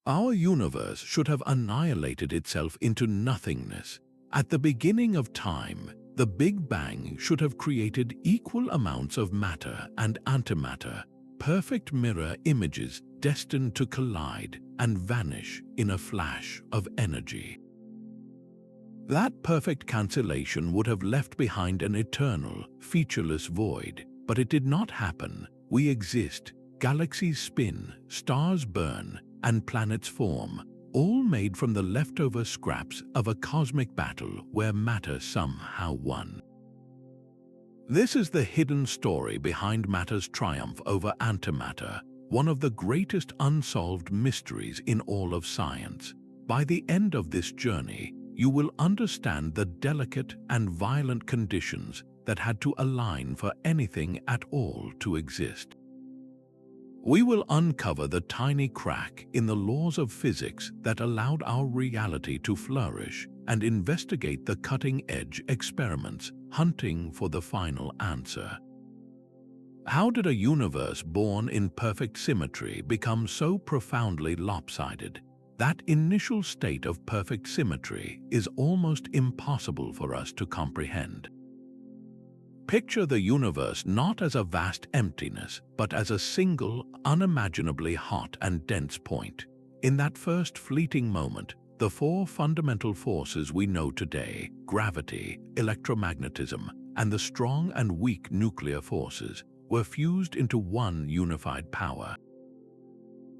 Our universe should have annihilated itself into nothingness. At the beginning of time, the Big Bang should have created equal amounts of matter and antimatter, perfect mirror images destined to collide and vanish in a flash of energy. That perfect cancellation would have left behind an eternal, featureless void, but it did not happen. We exist, galaxies spin, stars burn, and planets form, all made from the leftover scraps of a cosmic battle where matter somehow won. This is the hidden story behind matter's triumph over antimatter, one of the greatest unsolved mysteries in all of science. By the end of this journey, you will understand the delicate and violent conditions that had to align for anything at all to exist. We will uncover the tiny crack in the laws of physics that allowed our reality to flourish and investigate the cutting-edge experiments hunting for the final answer. How did a universe born in perfect symmetry become so profoundly lopsided? That initial state of perfect symmetry is almost impossible for us to comprehend. Picture the universe not as a vast emptiness, but as a single, unimaginably hot and dense point. In that first fleeting moment, the four fundamental forces we know today, gravity, electromagnetism, and the strong and weak nuclear forces, were fused into one unified power.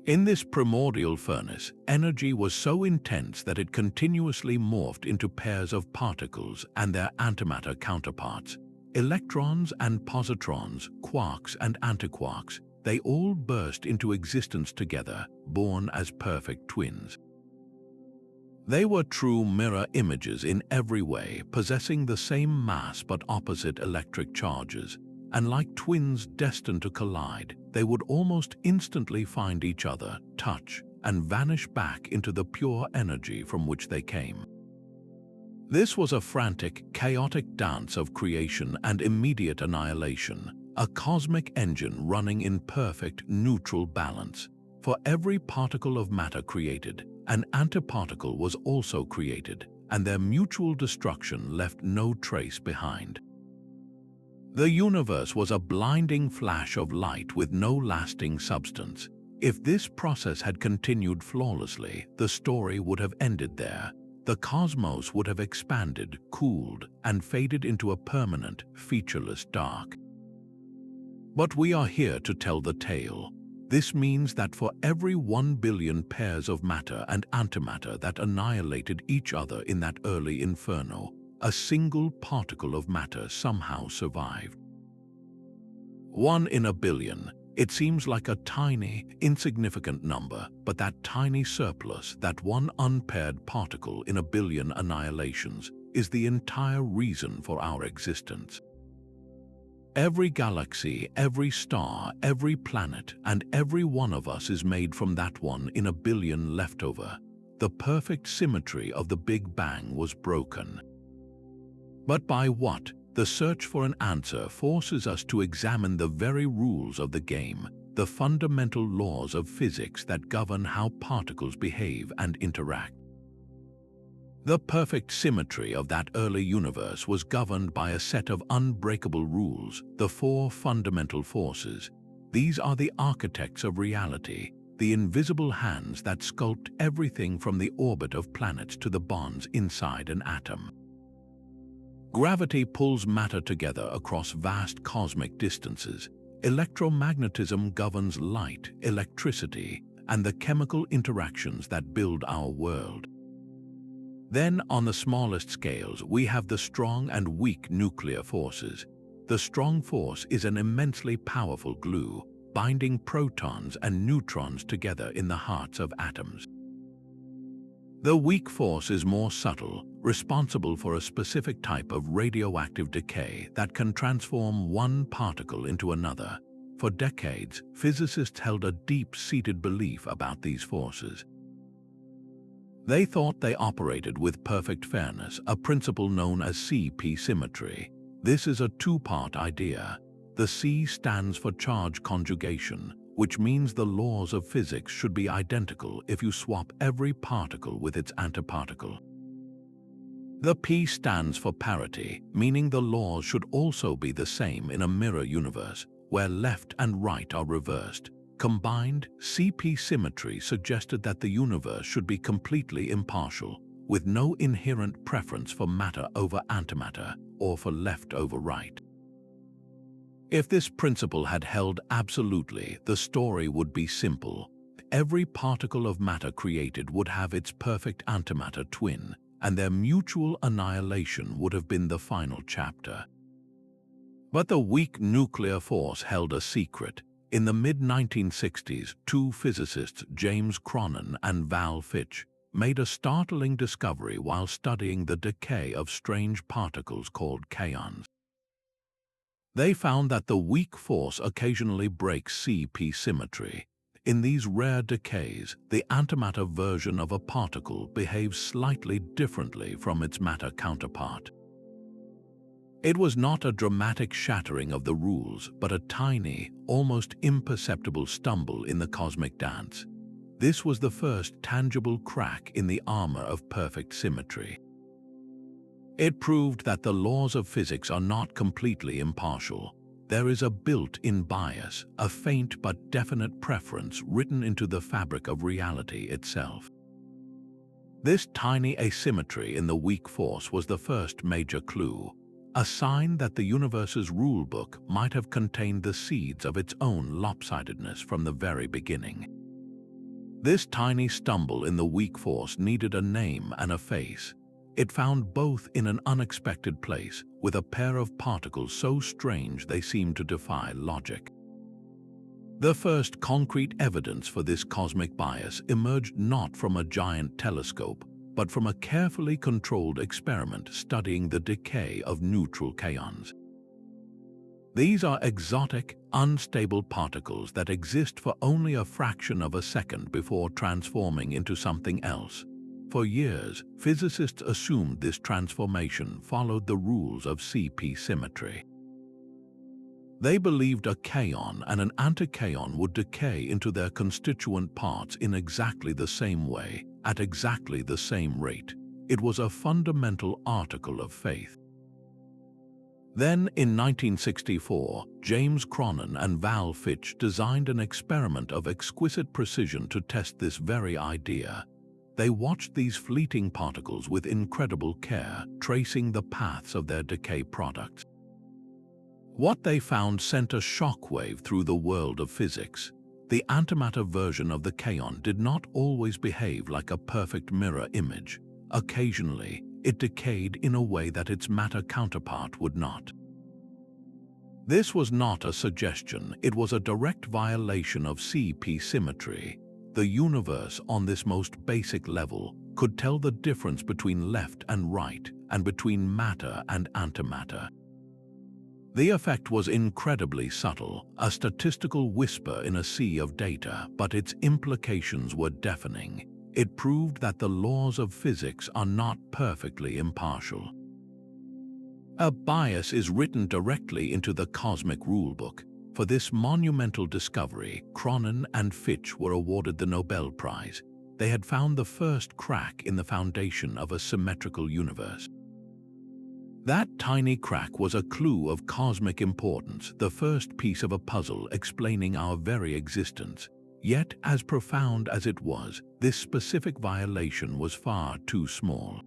In this primordial furnace, energy was so intense that it continuously morphed into pairs of particles and their antimatter counterparts. Electrons and positrons, quarks and antiquarks, they all burst into existence together, born as perfect twins. They were true mirror images in every way, possessing the same mass but opposite electric charges, and like twins destined to collide, they would almost instantly find each other, touch, and vanish back into the pure energy from which they came. This was a frantic, chaotic dance of creation and immediate annihilation, a cosmic engine running in perfect, neutral balance. For every particle of matter created, an antiparticle was also created, and their mutual destruction left no trace behind. The universe was a blinding flash of light with no lasting substance. If this process had continued flawlessly, the story would have ended there. The cosmos would have expanded, cooled, and faded into a permanent, featureless dark. But we are here to tell the tale. This means that for every 1 billion pairs of matter and antimatter that annihilated each other in that early inferno, a single particle of matter somehow survived. 1 in a billion. It seems like a tiny, insignificant number, but that tiny surplus, that one unpaired particle in a billion annihilations, is the entire reason for our existence. Every galaxy, every star, every planet, and every one of us is made from that 1 in a billion leftover. The perfect symmetry of the Big Bang was broken. But by what? The search for an answer forces us to examine the very rules of the game, the fundamental laws of physics that govern how particles behave and interact. The perfect symmetry of that early universe was governed by a set of unbreakable rules, the four fundamental forces. These are the architects of reality, the invisible hands that sculpt everything from the orbit of planets to the bonds inside an atom. Gravity pulls matter together across vast cosmic distances. Electromagnetism governs light, electricity, and the chemical interactions that build our world. Then, on the smallest scales, we have the strong and weak nuclear forces. The strong force is an immensely powerful glue, binding protons and neutrons together in the hearts of atoms. The weak force is more subtle, responsible for a specific type of radioactive decay that can transform one particle into another. For decades, physicists held a deep-seated belief about these forces. They thought they operated with perfect fairness, a principle known as CP symmetry. This is a two-part idea. The C stands for charge conjugation, which means the laws of physics should be identical if you swap every particle with its antiparticle. The P stands for parity, meaning the laws should also be the same in a mirror universe, where left and right are reversed. Combined, CP symmetry suggested that the universe should be completely impartial, with no inherent preference for matter over antimatter or for left over right. If this principle had held absolutely, the story would be simple. Every particle of matter created would have its perfect antimatter twin, and their mutual annihilation would have been the final chapter. But the weak nuclear force held a secret. In the mid-1960s, two physicists, James Cronin and Val Fitch, made a startling discovery while studying the decay of strange particles called kaons. They found that the weak force occasionally breaks CP symmetry. In these rare decays, the antimatter version of a particle behaves slightly differently from its matter counterpart. It was not a dramatic shattering of the rules, but a tiny, almost imperceptible stumble in the cosmic dance. This was the first tangible crack in the armor of perfect symmetry. It proved that the laws of physics are not completely impartial. There is a built-in bias, a faint but definite preference written into the fabric of reality itself. This tiny asymmetry in the weak force was the first major clue, a sign that the universe's rulebook might have contained the seeds of its own lopsidedness from the very beginning. This tiny stumble in the weak force needed a name and a face. It found both in an unexpected place, with a pair of particles so strange they seemed to defy logic. The first concrete evidence for this cosmic bias emerged not from a giant telescope, but from a carefully controlled experiment studying the decay of neutral kaons. These are exotic, unstable particles that exist for only a fraction of a second before transforming into something else. For years, physicists assumed this transformation followed the rules of CP symmetry. They believed a kaon and an antikaon would decay into their constituent parts in exactly the same way, at exactly the same rate. It was a fundamental article of faith. Then, in 1964, James Cronin and Val Fitch designed an experiment of exquisite precision to test this very idea. They watched these fleeting particles with incredible care, tracing the paths of their decay products. What they found sent a shockwave through the world of physics. The antimatter version of the kaon did not always behave like a perfect mirror image. Occasionally, it decayed in a way that its matter counterpart would not. This was not a suggestion, it was a direct violation of CP symmetry. The universe, on this most basic level, could tell the difference between left and right, and between matter and antimatter. The effect was incredibly subtle, a statistical whisper in a sea of data, but its implications were deafening. It proved that the laws of physics are not perfectly impartial. A bias is written directly into the cosmic rulebook. For this monumental discovery, Cronin and Fitch were awarded the Nobel Prize. They had found the first crack in the foundation of a symmetrical universe. That tiny crack was a clue of cosmic importance, the first piece of a puzzle explaining our very existence. Yet, as profound as it was, this specific violation was far too small.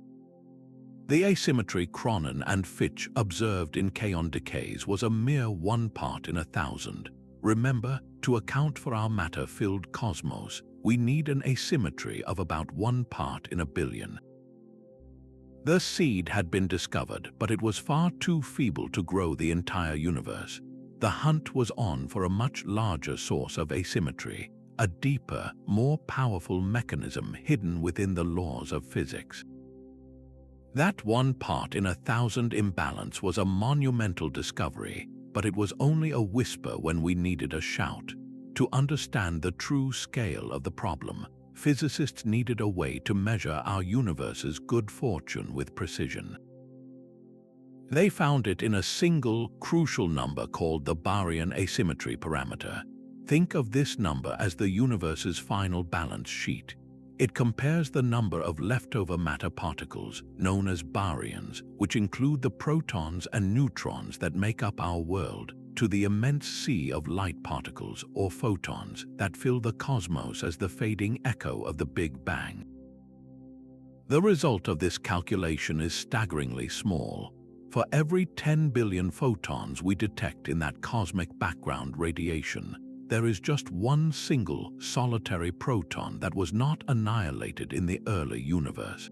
The asymmetry Cronin and Fitch observed in kaon decays was a mere 1 part in 1,000. Remember, to account for our matter-filled cosmos, we need an asymmetry of about 1 part in 1,000,000,000. The seed had been discovered, but it was far too feeble to grow the entire universe. The hunt was on for a much larger source of asymmetry, a deeper, more powerful mechanism hidden within the laws of physics. That 1 part in 1,000 imbalance was a monumental discovery, but it was only a whisper when we needed a shout. To understand the true scale of the problem, physicists needed a way to measure our universe's good fortune with precision. They found it in a single, crucial number called the Baryon asymmetry parameter. Think of this number as the universe's final balance sheet. It compares the number of leftover matter particles, known as baryons, which include the protons and neutrons that make up our world, to the immense sea of light particles, or photons, that fill the cosmos as the fading echo of the Big Bang. The result of this calculation is staggeringly small. For every 10 billion photons we detect in that cosmic background radiation, there is just one single, solitary proton that was not annihilated in the early universe.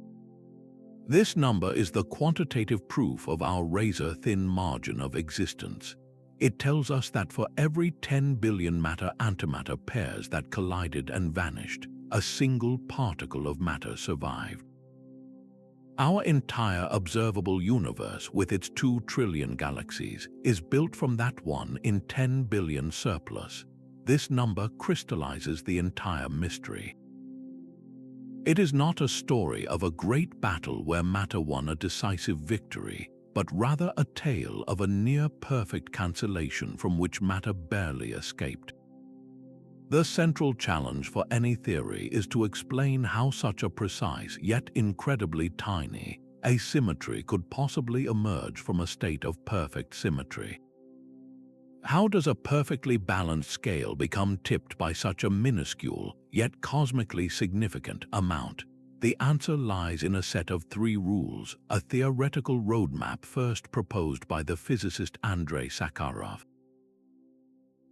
This number is the quantitative proof of our razor-thin margin of existence. It tells us that for every 10 billion matter-antimatter pairs that collided and vanished, a single particle of matter survived. Our entire observable universe, with its 2 trillion galaxies, is built from that 1 in 10 billion surplus. This number crystallizes the entire mystery. It is not a story of a great battle where matter won a decisive victory, but rather a tale of a near-perfect cancellation from which matter barely escaped. The central challenge for any theory is to explain how such a precise yet incredibly tiny asymmetry could possibly emerge from a state of perfect symmetry. How does a perfectly balanced scale become tipped by such a minuscule, yet cosmically significant amount? The answer lies in a set of 3 rules, a theoretical roadmap first proposed by the physicist Andrei Sakharov.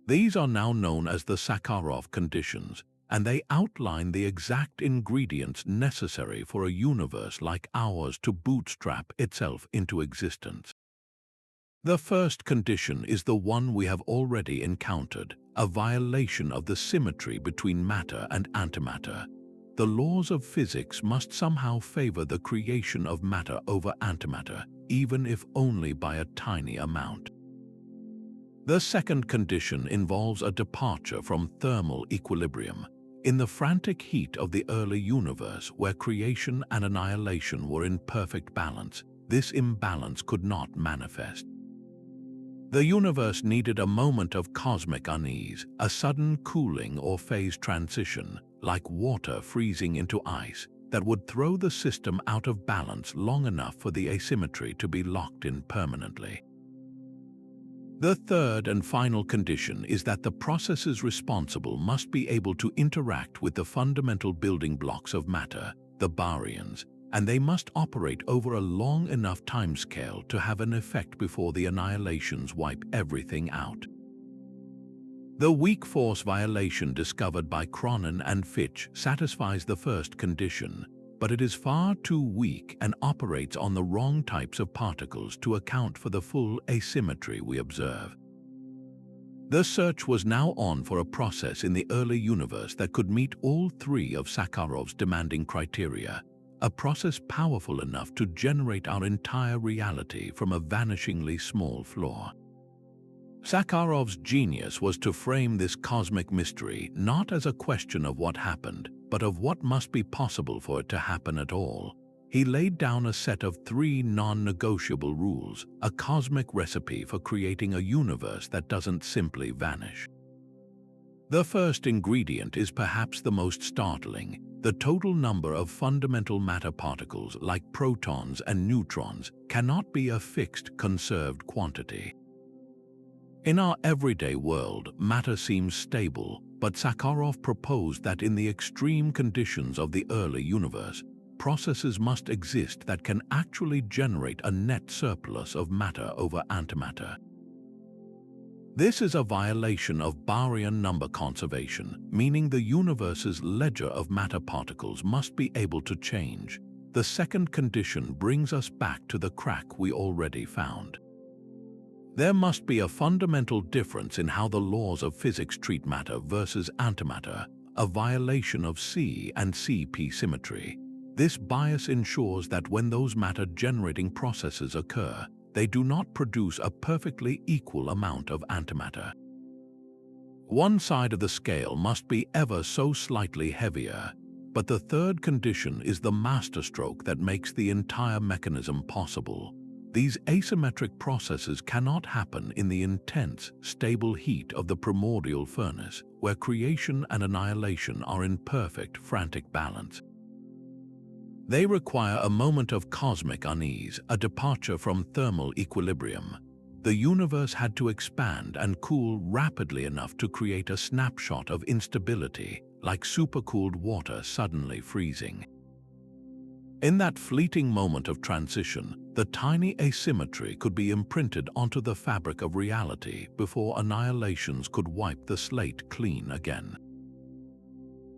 These are now known as the Sakharov conditions, and they outline the exact ingredients necessary for a universe like ours to bootstrap itself into existence. The first condition is the one we have already encountered, a violation of the symmetry between matter and antimatter. The laws of physics must somehow favor the creation of matter over antimatter, even if only by a tiny amount. The second condition involves a departure from thermal equilibrium. In the frantic heat of the early universe, where creation and annihilation were in perfect balance, this imbalance could not manifest. The universe needed a moment of cosmic unease, a sudden cooling or phase transition, like water freezing into ice, that would throw the system out of balance long enough for the asymmetry to be locked in permanently. The third and final condition is that the processes responsible must be able to interact with the fundamental building blocks of matter, the baryons, and they must operate over a long enough timescale to have an effect before the annihilations wipe everything out. The weak force violation discovered by Cronin and Fitch satisfies the first condition, but it is far too weak and operates on the wrong types of particles to account for the full asymmetry we observe. The search was now on for a process in the early universe that could meet all 3 of Sakharov's demanding criteria, a process powerful enough to generate our entire reality from a vanishingly small flaw. Sakharov's genius was to frame this cosmic mystery not as a question of what happened, but of what must be possible for it to happen at all. He laid down a set of 3 non-negotiable rules, a cosmic recipe for creating a universe that doesn't simply vanish. The first ingredient is perhaps the most startling. The total number of fundamental matter particles, like protons and neutrons, cannot be a fixed, conserved quantity. In our everyday world, matter seems stable, but Sakharov proposed that in the extreme conditions of the early universe, processes must exist that can actually generate a net surplus of matter over antimatter. This is a violation of baryon number conservation, meaning the universe's ledger of matter particles must be able to change. The second condition brings us back to the crack we already found. There must be a fundamental difference in how the laws of physics treat matter versus antimatter, a violation of C and CP symmetry. This bias ensures that when those matter-generating processes occur, they do not produce a perfectly equal amount of antimatter. One side of the scale must be ever so slightly heavier, but the third condition is the masterstroke that makes the entire mechanism possible. these asymmetric processes cannot happen in the intense, stable heat of the primordial furnace, where creation and annihilation are in perfect, frantic balance. They require a moment of cosmic unease, a departure from thermal equilibrium. The universe had to expand and cool rapidly enough to create a snapshot of instability, like supercooled water suddenly freezing. In that fleeting moment of transition, the tiny asymmetry could be imprinted onto the fabric of reality before annihilations could wipe the slate clean again.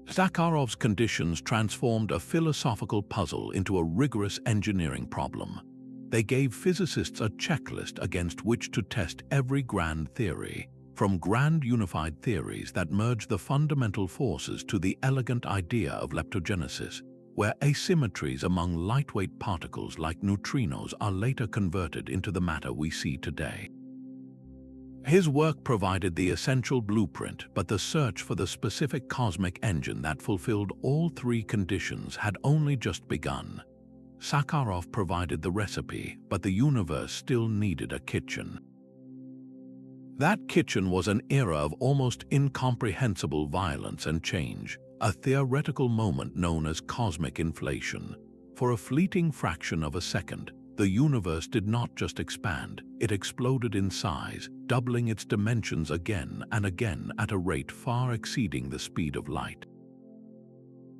Sakharov's conditions transformed a philosophical puzzle into a rigorous engineering problem. They gave physicists a checklist against which to test every grand theory, from grand unified theories that merge the fundamental forces to the elegant idea of leptogenesis, where asymmetries among lightweight particles like neutrinos are later converted into the matter we see today. His work provided the essential blueprint, but the search for the specific cosmic engine that fulfilled all three conditions had only just begun. Sakharov provided the recipe, but the universe still needed a kitchen. That kitchen was an era of almost incomprehensible violence and change, a theoretical moment known as cosmic inflation. For a fleeting fraction of a second, the universe did not just expand, it exploded in size, doubling its dimensions again and again at a rate far exceeding the speed of light.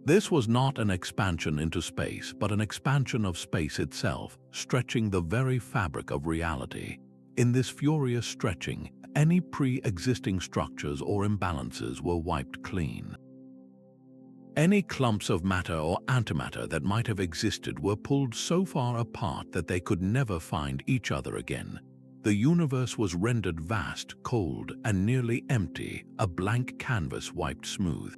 This was not an expansion into space, but an expansion of space itself, stretching the very fabric of reality. In this furious stretching, any pre-existing structures or imbalances were wiped clean. Any clumps of matter or antimatter that might have existed were pulled so far apart that they could never find each other again. The universe was rendered vast, cold, and nearly empty, a blank canvas wiped smooth.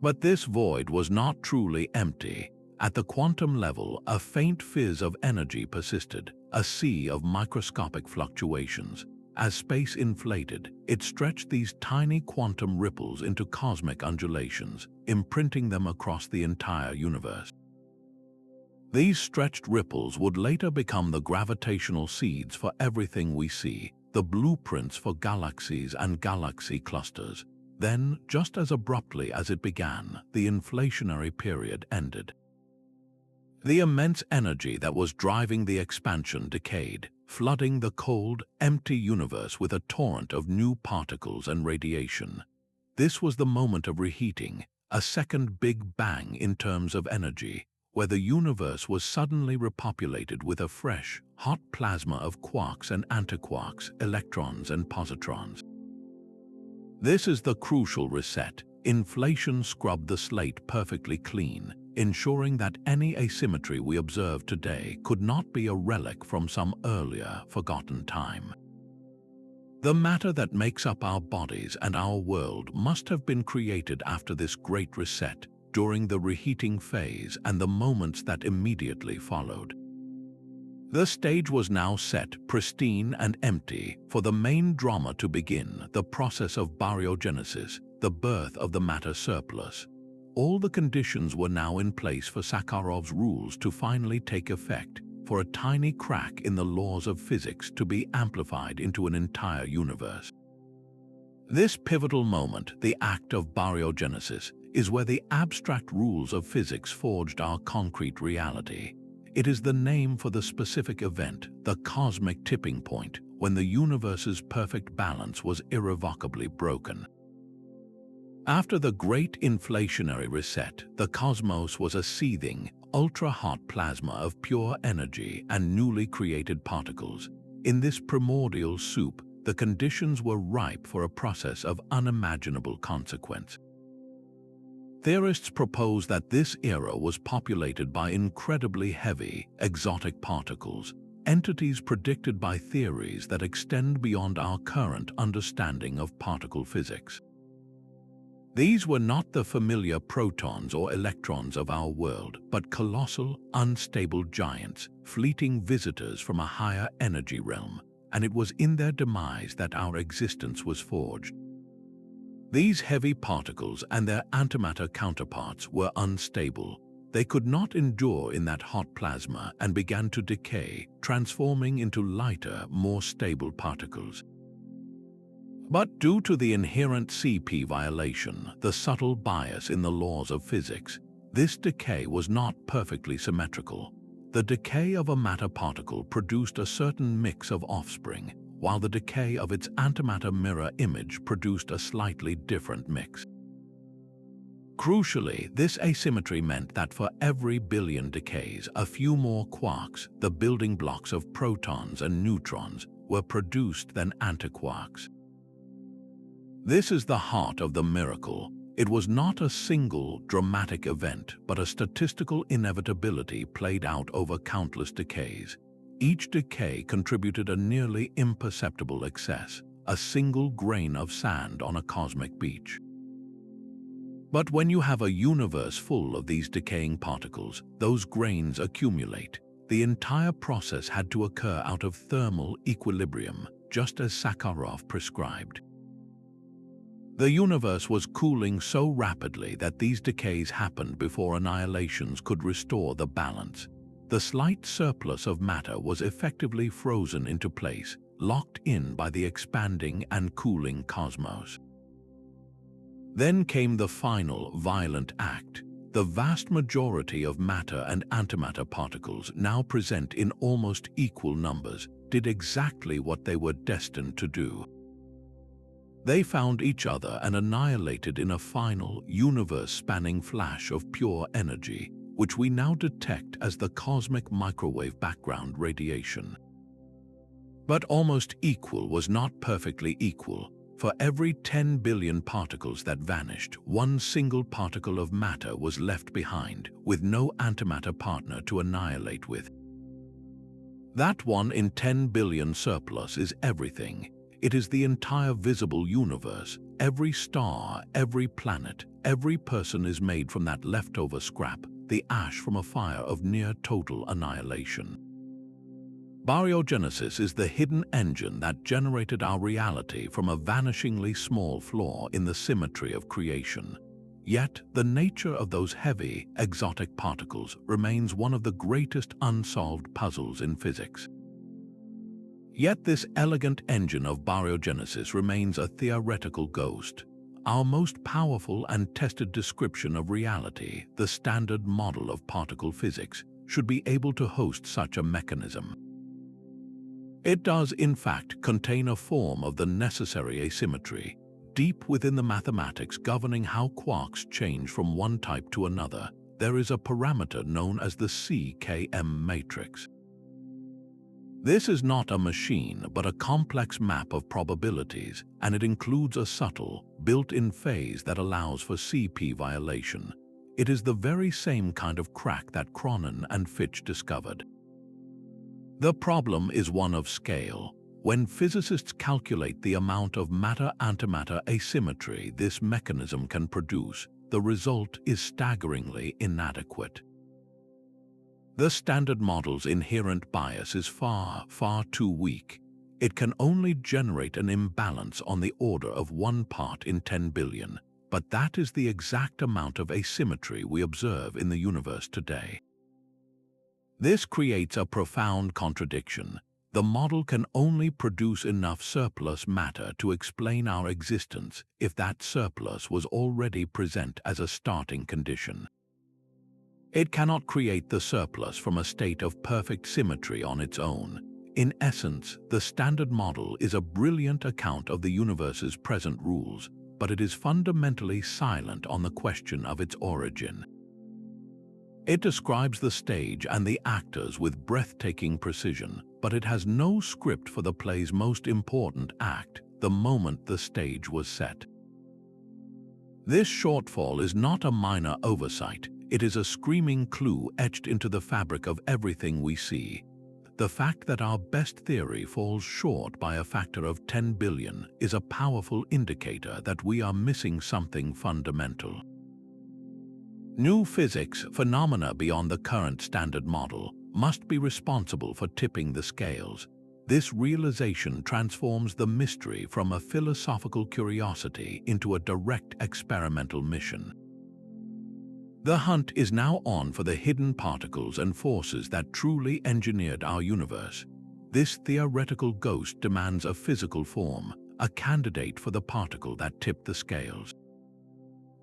But this void was not truly empty. At the quantum level, a faint fizz of energy persisted, a sea of microscopic fluctuations. As space inflated, it stretched these tiny quantum ripples into cosmic undulations, imprinting them across the entire universe. These stretched ripples would later become the gravitational seeds for everything we see, the blueprints for galaxies and galaxy clusters. Then, just as abruptly as it began, the inflationary period ended. The immense energy that was driving the expansion decayed, flooding the cold, empty universe with a torrent of new particles and radiation. This was the moment of reheating, a second Big Bang in terms of energy, where the universe was suddenly repopulated with a fresh, hot plasma of quarks and antiquarks, electrons and positrons. This is the crucial reset. Inflation scrubbed the slate perfectly clean, ensuring that any asymmetry we observe today could not be a relic from some earlier, forgotten time. The matter that makes up our bodies and our world must have been created after this great reset, during the reheating phase and the moments that immediately followed. The stage was now set, pristine and empty, for the main drama to begin, the process of baryogenesis, the birth of the matter surplus. All the conditions were now in place for Sakharov's rules to finally take effect, for a tiny crack in the laws of physics to be amplified into an entire universe. This pivotal moment, the act of baryogenesis, is where the abstract rules of physics forged our concrete reality. It is the name for the specific event, the cosmic tipping point, when the universe's perfect balance was irrevocably broken. After the great inflationary reset, the cosmos was a seething, ultra-hot plasma of pure energy and newly created particles. In this primordial soup, the conditions were ripe for a process of unimaginable consequence. Theorists propose that this era was populated by incredibly heavy, exotic particles, entities predicted by theories that extend beyond our current understanding of particle physics. These were not the familiar protons or electrons of our world, but colossal, unstable giants, fleeting visitors from a higher energy realm, and it was in their demise that our existence was forged. These heavy particles and their antimatter counterparts were unstable. They could not endure in that hot plasma and began to decay, transforming into lighter, more stable particles. But due to the inherent CP violation, the subtle bias in the laws of physics, this decay was not perfectly symmetrical. The decay of a matter particle produced a certain mix of offspring, while the decay of its antimatter mirror image produced a slightly different mix. Crucially, this asymmetry meant that for every billion decays, a few more quarks, the building blocks of protons and neutrons, were produced than antiquarks. This is the heart of the miracle. It was not a single, dramatic event, but a statistical inevitability played out over countless decays. Each decay contributed a nearly imperceptible excess, a single grain of sand on a cosmic beach. But when you have a universe full of these decaying particles, those grains accumulate. The entire process had to occur out of thermal equilibrium, just as Sakharov prescribed. The universe was cooling so rapidly that these decays happened before annihilations could restore the balance. The slight surplus of matter was effectively frozen into place, locked in by the expanding and cooling cosmos. Then came the final, violent act. The vast majority of matter and antimatter particles, now present in almost equal numbers, did exactly what they were destined to do. They found each other and annihilated in a final, universe-spanning flash of pure energy, which we now detect as the cosmic microwave background radiation. But almost equal was not perfectly equal. For every 10 billion particles that vanished, one single particle of matter was left behind, with no antimatter partner to annihilate with. That 1 in 10 billion surplus is everything. It is the entire visible universe. Every star, every planet, every person is made from that leftover scrap, the ash from a fire of near total annihilation. Baryogenesis is the hidden engine that generated our reality from a vanishingly small flaw in the symmetry of creation. Yet, the nature of those heavy, exotic particles remains one of the greatest unsolved puzzles in physics. Yet this elegant engine of baryogenesis remains a theoretical ghost. Our most powerful and tested description of reality, the standard model of particle physics, should be able to host such a mechanism. It does, in fact, contain a form of the necessary asymmetry, deep within the mathematics governing how quarks change from one type to another. There is a parameter known as the CKM matrix. This is not a machine, but a complex map of probabilities, and it includes a subtle, built-in phase that allows for CP violation. It is the very same kind of crack that Cronin and Fitch discovered. The problem is one of scale. When physicists calculate the amount of matter-antimatter asymmetry this mechanism can produce, the result is staggeringly inadequate. The standard model's inherent bias is far, far too weak. It can only generate an imbalance on the order of 1 part in 10 billion, but that is the exact amount of asymmetry we observe in the universe today. This creates a profound contradiction. The model can only produce enough surplus matter to explain our existence if that surplus was already present as a starting condition. It cannot create the surplus from a state of perfect symmetry on its own. In essence, the standard model is a brilliant account of the universe's present rules, but it is fundamentally silent on the question of its origin. It describes the stage and the actors with breathtaking precision, but it has no script for the play's most important act, the moment the stage was set. This shortfall is not a minor oversight. It is a screaming clue etched into the fabric of everything we see. The fact that our best theory falls short by a factor of 10 billion is a powerful indicator that we are missing something fundamental. New physics, phenomena beyond the current standard model, must be responsible for tipping the scales. This realization transforms the mystery from a philosophical curiosity into a direct experimental mission. The hunt is now on for the hidden particles and forces that truly engineered our universe. This theoretical ghost demands a physical form, a candidate for the particle that tipped the scales.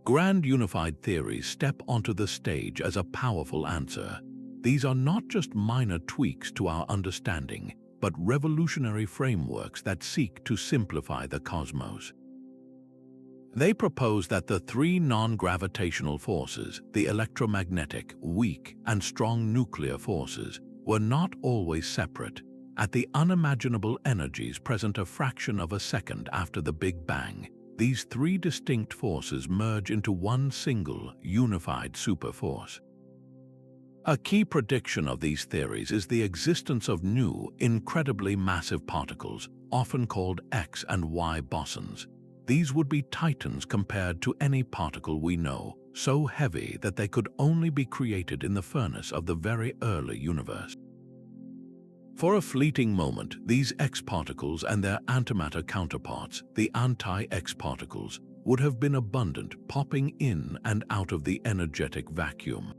Grand unified theories step onto the stage as a powerful answer. These are not just minor tweaks to our understanding, but revolutionary frameworks that seek to simplify the cosmos. They propose that the three non-gravitational forces, the electromagnetic, weak, and strong nuclear forces, were not always separate. At the unimaginable energies present a fraction of a second after the Big Bang, these three distinct forces merge into one single, unified superforce. A key prediction of these theories is the existence of new, incredibly massive particles, often called X and Y bosons. These would be titans compared to any particle we know, so heavy that they could only be created in the furnace of the very early universe. For a fleeting moment, these X particles and their antimatter counterparts, the anti-X particles, would have been abundant, popping in and out of the energetic vacuum.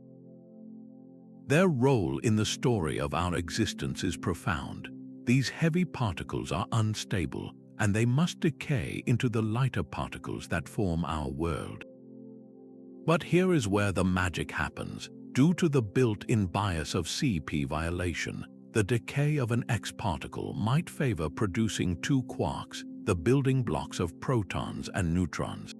Their role in the story of our existence is profound. These heavy particles are unstable, and they must decay into the lighter particles that form our world. But here is where the magic happens. Due to the built-in bias of CP violation, the decay of an X particle might favor producing two quarks, the building blocks of protons and neutrons.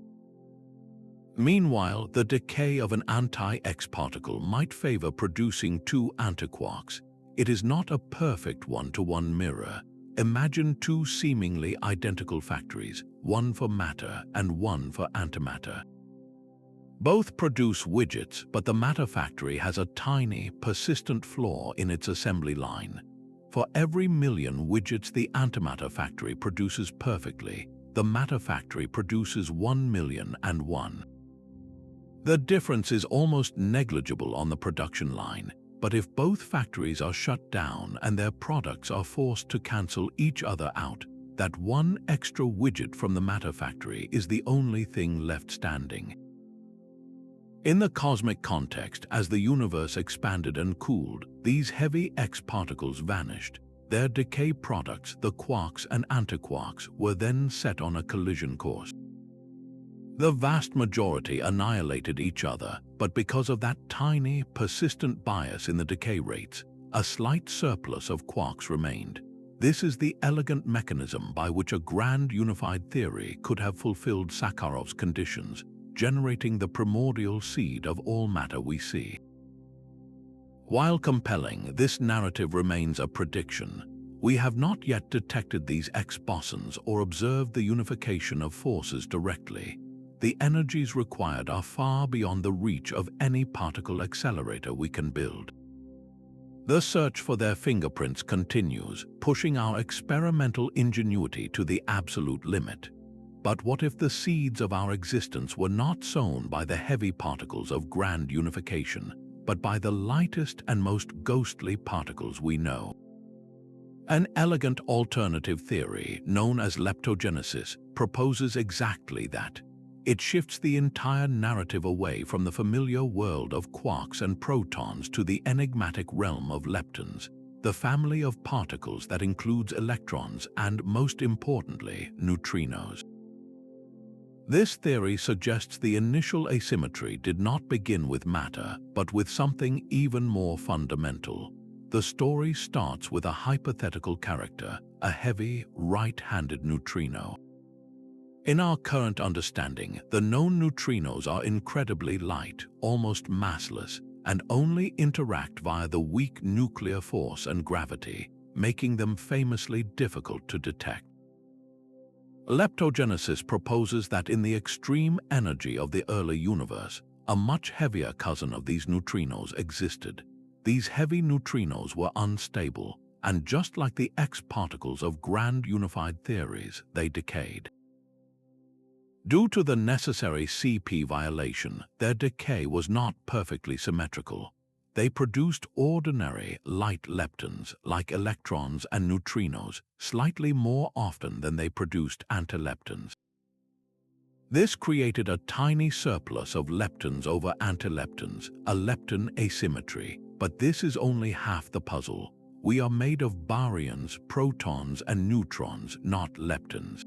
Meanwhile, the decay of an anti-X particle might favor producing two antiquarks. It is not a perfect one-to-one mirror. Imagine two seemingly identical factories, one for matter and one for antimatter. Both produce widgets, but the matter factory has a tiny, persistent flaw in its assembly line. For every million widgets the antimatter factory produces perfectly, the matter factory produces 1,000,001. The difference is almost negligible on the production line, but if both factories are shut down and their products are forced to cancel each other out, that one extra widget from the matter factory is the only thing left standing. In the cosmic context, as the universe expanded and cooled, these heavy X particles vanished. Their decay products, the quarks and antiquarks, were then set on a collision course. The vast majority annihilated each other, but because of that tiny, persistent bias in the decay rates, a slight surplus of quarks remained. This is the elegant mechanism by which a grand unified theory could have fulfilled Sakharov's conditions, generating the primordial seed of all matter we see. While compelling, this narrative remains a prediction. We have not yet detected these X bosons or observed the unification of forces directly. The energies required are far beyond the reach of any particle accelerator we can build. The search for their fingerprints continues, pushing our experimental ingenuity to the absolute limit. But what if the seeds of our existence were not sown by the heavy particles of grand unification, but by the lightest and most ghostly particles we know? An elegant alternative theory, known as leptogenesis, proposes exactly that. It shifts the entire narrative away from the familiar world of quarks and protons to the enigmatic realm of leptons, the family of particles that includes electrons and, most importantly, neutrinos. This theory suggests the initial asymmetry did not begin with matter, but with something even more fundamental. The story starts with a hypothetical character, a heavy, right-handed neutrino. In our current understanding, the known neutrinos are incredibly light, almost massless, and only interact via the weak nuclear force and gravity, making them famously difficult to detect. Leptogenesis proposes that in the extreme energy of the early universe, a much heavier cousin of these neutrinos existed. These heavy neutrinos were unstable, and just like the X particles of grand unified theories, they decayed. Due to the necessary CP violation, their decay was not perfectly symmetrical. They produced ordinary, light leptons, like electrons and neutrinos, slightly more often than they produced antileptons. This created a tiny surplus of leptons over antileptons, a lepton asymmetry. But this is only half the puzzle. We are made of baryons, protons, and neutrons, not leptons.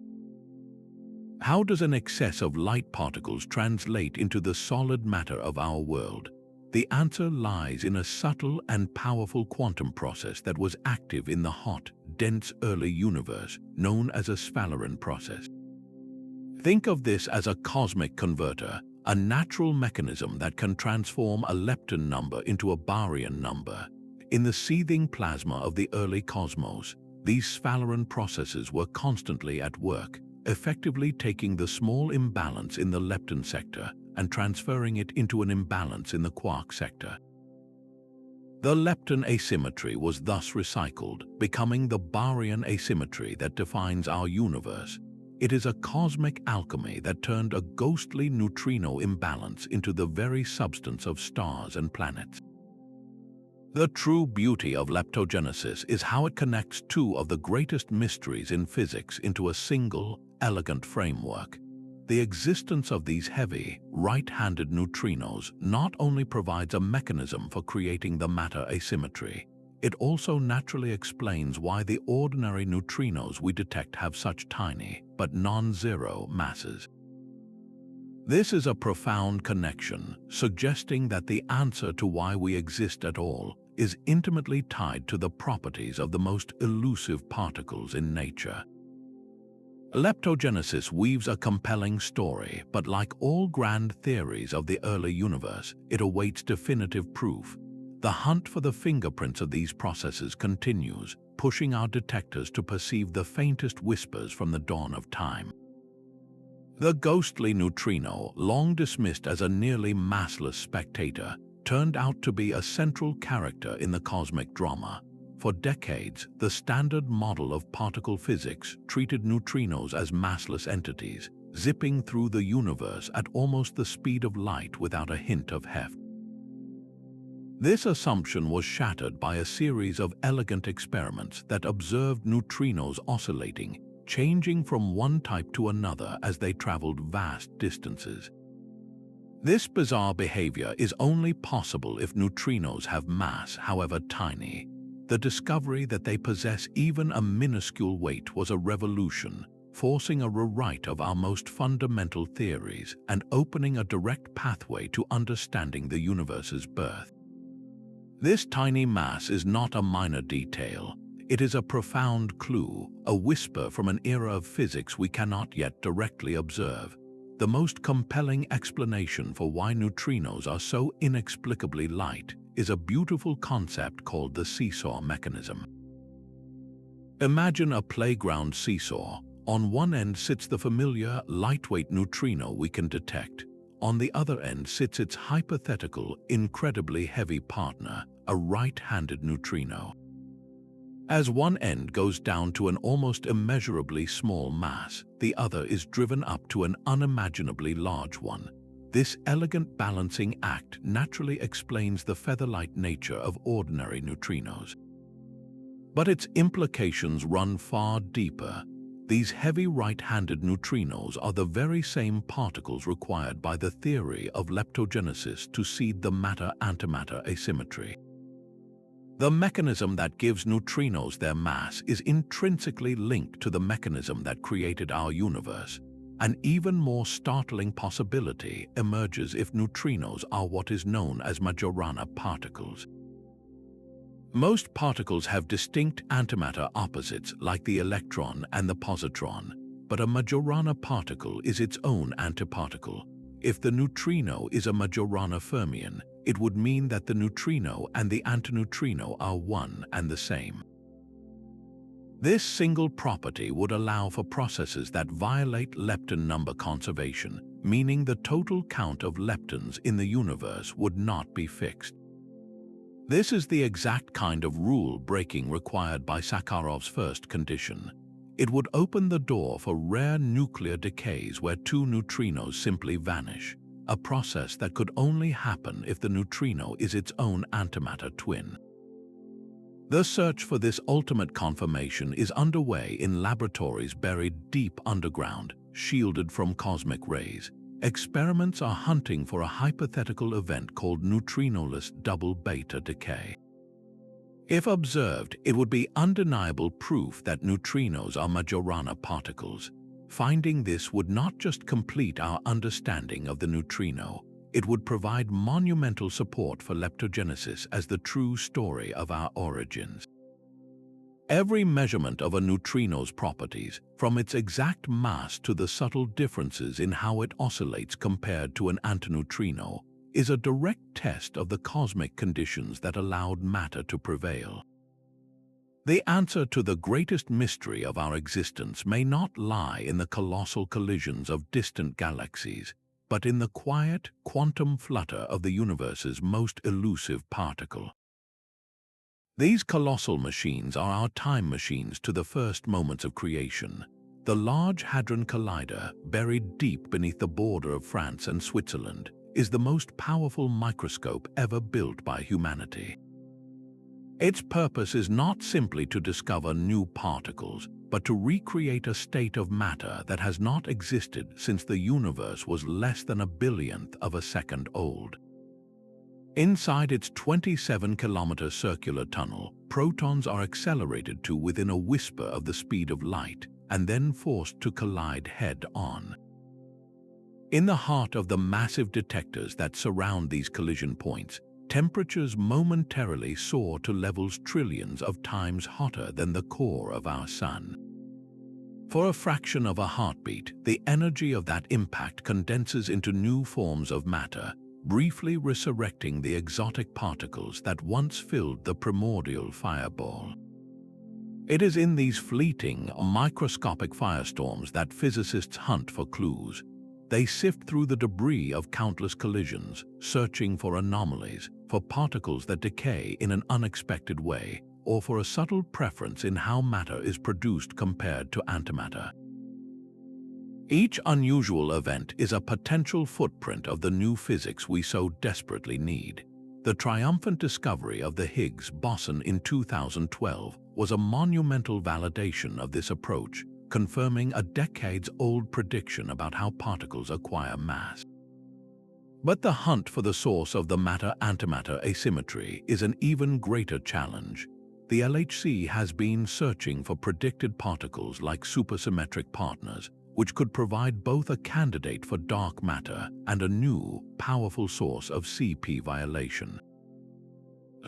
How does an excess of light particles translate into the solid matter of our world? The answer lies in a subtle and powerful quantum process that was active in the hot, dense early universe, known as a Sphalerine process. Think of this as a cosmic converter, a natural mechanism that can transform a lepton number into a baryon number. In the seething plasma of the early cosmos, these Sphalerine processes were constantly at work, effectively taking the small imbalance in the lepton sector and transferring it into an imbalance in the quark sector. The lepton asymmetry was thus recycled, becoming the baryon asymmetry that defines our universe. It is a cosmic alchemy that turned a ghostly neutrino imbalance into the very substance of stars and planets. The true beauty of leptogenesis is how it connects two of the greatest mysteries in physics into a single, elegant framework. The existence of these heavy, right-handed neutrinos not only provides a mechanism for creating the matter asymmetry, it also naturally explains why the ordinary neutrinos we detect have such tiny, but non-zero masses. This is a profound connection, suggesting that the answer to why we exist at all is intimately tied to the properties of the most elusive particles in nature. Leptogenesis weaves a compelling story, but like all grand theories of the early universe, it awaits definitive proof. The hunt for the fingerprints of these processes continues, pushing our detectors to perceive the faintest whispers from the dawn of time. The ghostly neutrino, long dismissed as a nearly massless spectator, turned out to be a central character in the cosmic drama. For decades, the standard model of particle physics treated neutrinos as massless entities, zipping through the universe at almost the speed of light without a hint of heft. This assumption was shattered by a series of elegant experiments that observed neutrinos oscillating, changing from one type to another as they traveled vast distances. This bizarre behavior is only possible if neutrinos have mass, however tiny. The discovery that they possess even a minuscule weight was a revolution, forcing a rewrite of our most fundamental theories and opening a direct pathway to understanding the universe's birth. This tiny mass is not a minor detail. It is a profound clue, a whisper from an era of physics we cannot yet directly observe. The most compelling explanation for why neutrinos are so inexplicably light is a beautiful concept called the seesaw mechanism. Imagine a playground seesaw. On one end sits the familiar, lightweight neutrino we can detect. On the other end sits its hypothetical, incredibly heavy partner, a right-handed neutrino. As one end goes down to an almost immeasurably small mass, the other is driven up to an unimaginably large one. This elegant balancing act naturally explains the feather-light nature of ordinary neutrinos. But its implications run far deeper. These heavy right-handed neutrinos are the very same particles required by the theory of leptogenesis to seed the matter-antimatter asymmetry. The mechanism that gives neutrinos their mass is intrinsically linked to the mechanism that created our universe. An even more startling possibility emerges if neutrinos are what is known as Majorana particles. Most particles have distinct antimatter opposites like the electron and the positron, but a Majorana particle is its own antiparticle. If the neutrino is a Majorana fermion, it would mean that the neutrino and the antineutrino are one and the same. This single property would allow for processes that violate lepton number conservation, meaning the total count of leptons in the universe would not be fixed. This is the exact kind of rule-breaking required by Sakharov's first condition. It would open the door for rare nuclear decays where two neutrinos simply vanish, a process that could only happen if the neutrino is its own antimatter twin. The search for this ultimate confirmation is underway in laboratories buried deep underground, shielded from cosmic rays. Experiments are hunting for a hypothetical event called neutrinoless double beta decay. If observed, it would be undeniable proof that neutrinos are Majorana particles. Finding this would not just complete our understanding of the neutrino, it would provide monumental support for leptogenesis as the true story of our origins. Every measurement of a neutrino's properties, from its exact mass to the subtle differences in how it oscillates compared to an antineutrino, is a direct test of the cosmic conditions that allowed matter to prevail. The answer to the greatest mystery of our existence may not lie in the colossal collisions of distant galaxies, but in the quiet quantum flutter of the universe's most elusive particle. These colossal machines are our time machines to the first moments of creation. The Large Hadron Collider, buried deep beneath the border of France and Switzerland, is the most powerful microscope ever built by humanity. Its purpose is not simply to discover new particles, but to recreate a state of matter that has not existed since the universe was less than a billionth of a second old. Inside its 27-kilometer circular tunnel, protons are accelerated to within a whisper of the speed of light and then forced to collide head-on. In the heart of the massive detectors that surround these collision points, temperatures momentarily soar to levels trillions of times hotter than the core of our Sun. For a fraction of a heartbeat, the energy of that impact condenses into new forms of matter, briefly resurrecting the exotic particles that once filled the primordial fireball. It is in these fleeting, microscopic firestorms that physicists hunt for clues. They sift through the debris of countless collisions, searching for anomalies, for particles that decay in an unexpected way, or for a subtle preference in how matter is produced compared to antimatter. Each unusual event is a potential footprint of the new physics we so desperately need. The triumphant discovery of the Higgs boson in 2012 was a monumental validation of this approach, confirming a decades-old prediction about how particles acquire mass. But the hunt for the source of the matter-antimatter asymmetry is an even greater challenge. The LHC has been searching for predicted particles like supersymmetric partners, which could provide both a candidate for dark matter and a new, powerful source of CP violation.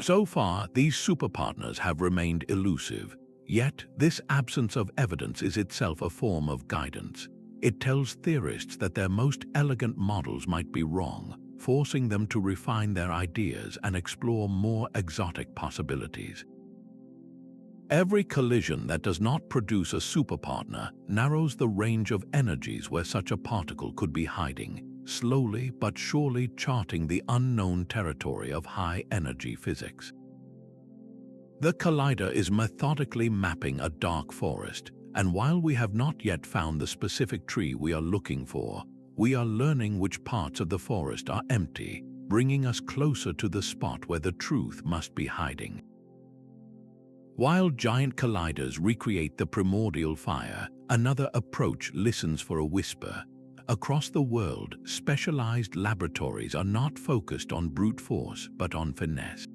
So far, these superpartners have remained elusive, yet this absence of evidence is itself a form of guidance. It tells theorists that their most elegant models might be wrong, forcing them to refine their ideas and explore more exotic possibilities. Every collision that does not produce a superpartner narrows the range of energies where such a particle could be hiding, slowly but surely charting the unknown territory of high-energy physics. The collider is methodically mapping a dark forest, and while we have not yet found the specific tree we are looking for, we are learning which parts of the forest are empty, bringing us closer to the spot where the truth must be hiding. While giant colliders recreate the primordial fire, another approach listens for a whisper. Across the world, specialized laboratories are not focused on brute force, but on finesse.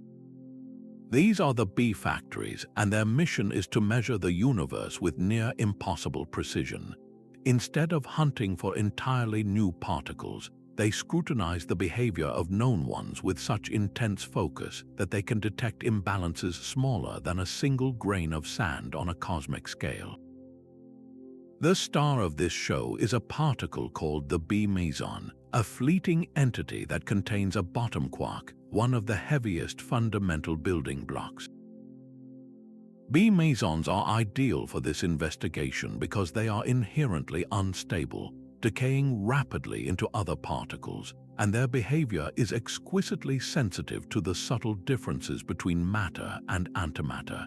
These are the B factories, and their mission is to measure the universe with near impossible precision. Instead of hunting for entirely new particles, they scrutinize the behavior of known ones with such intense focus that they can detect imbalances smaller than a single grain of sand on a cosmic scale. The star of this show is a particle called the B meson, a fleeting entity that contains a bottom quark, one of the heaviest fundamental building blocks. B mesons are ideal for this investigation because they are inherently unstable, decaying rapidly into other particles, and their behavior is exquisitely sensitive to the subtle differences between matter and antimatter.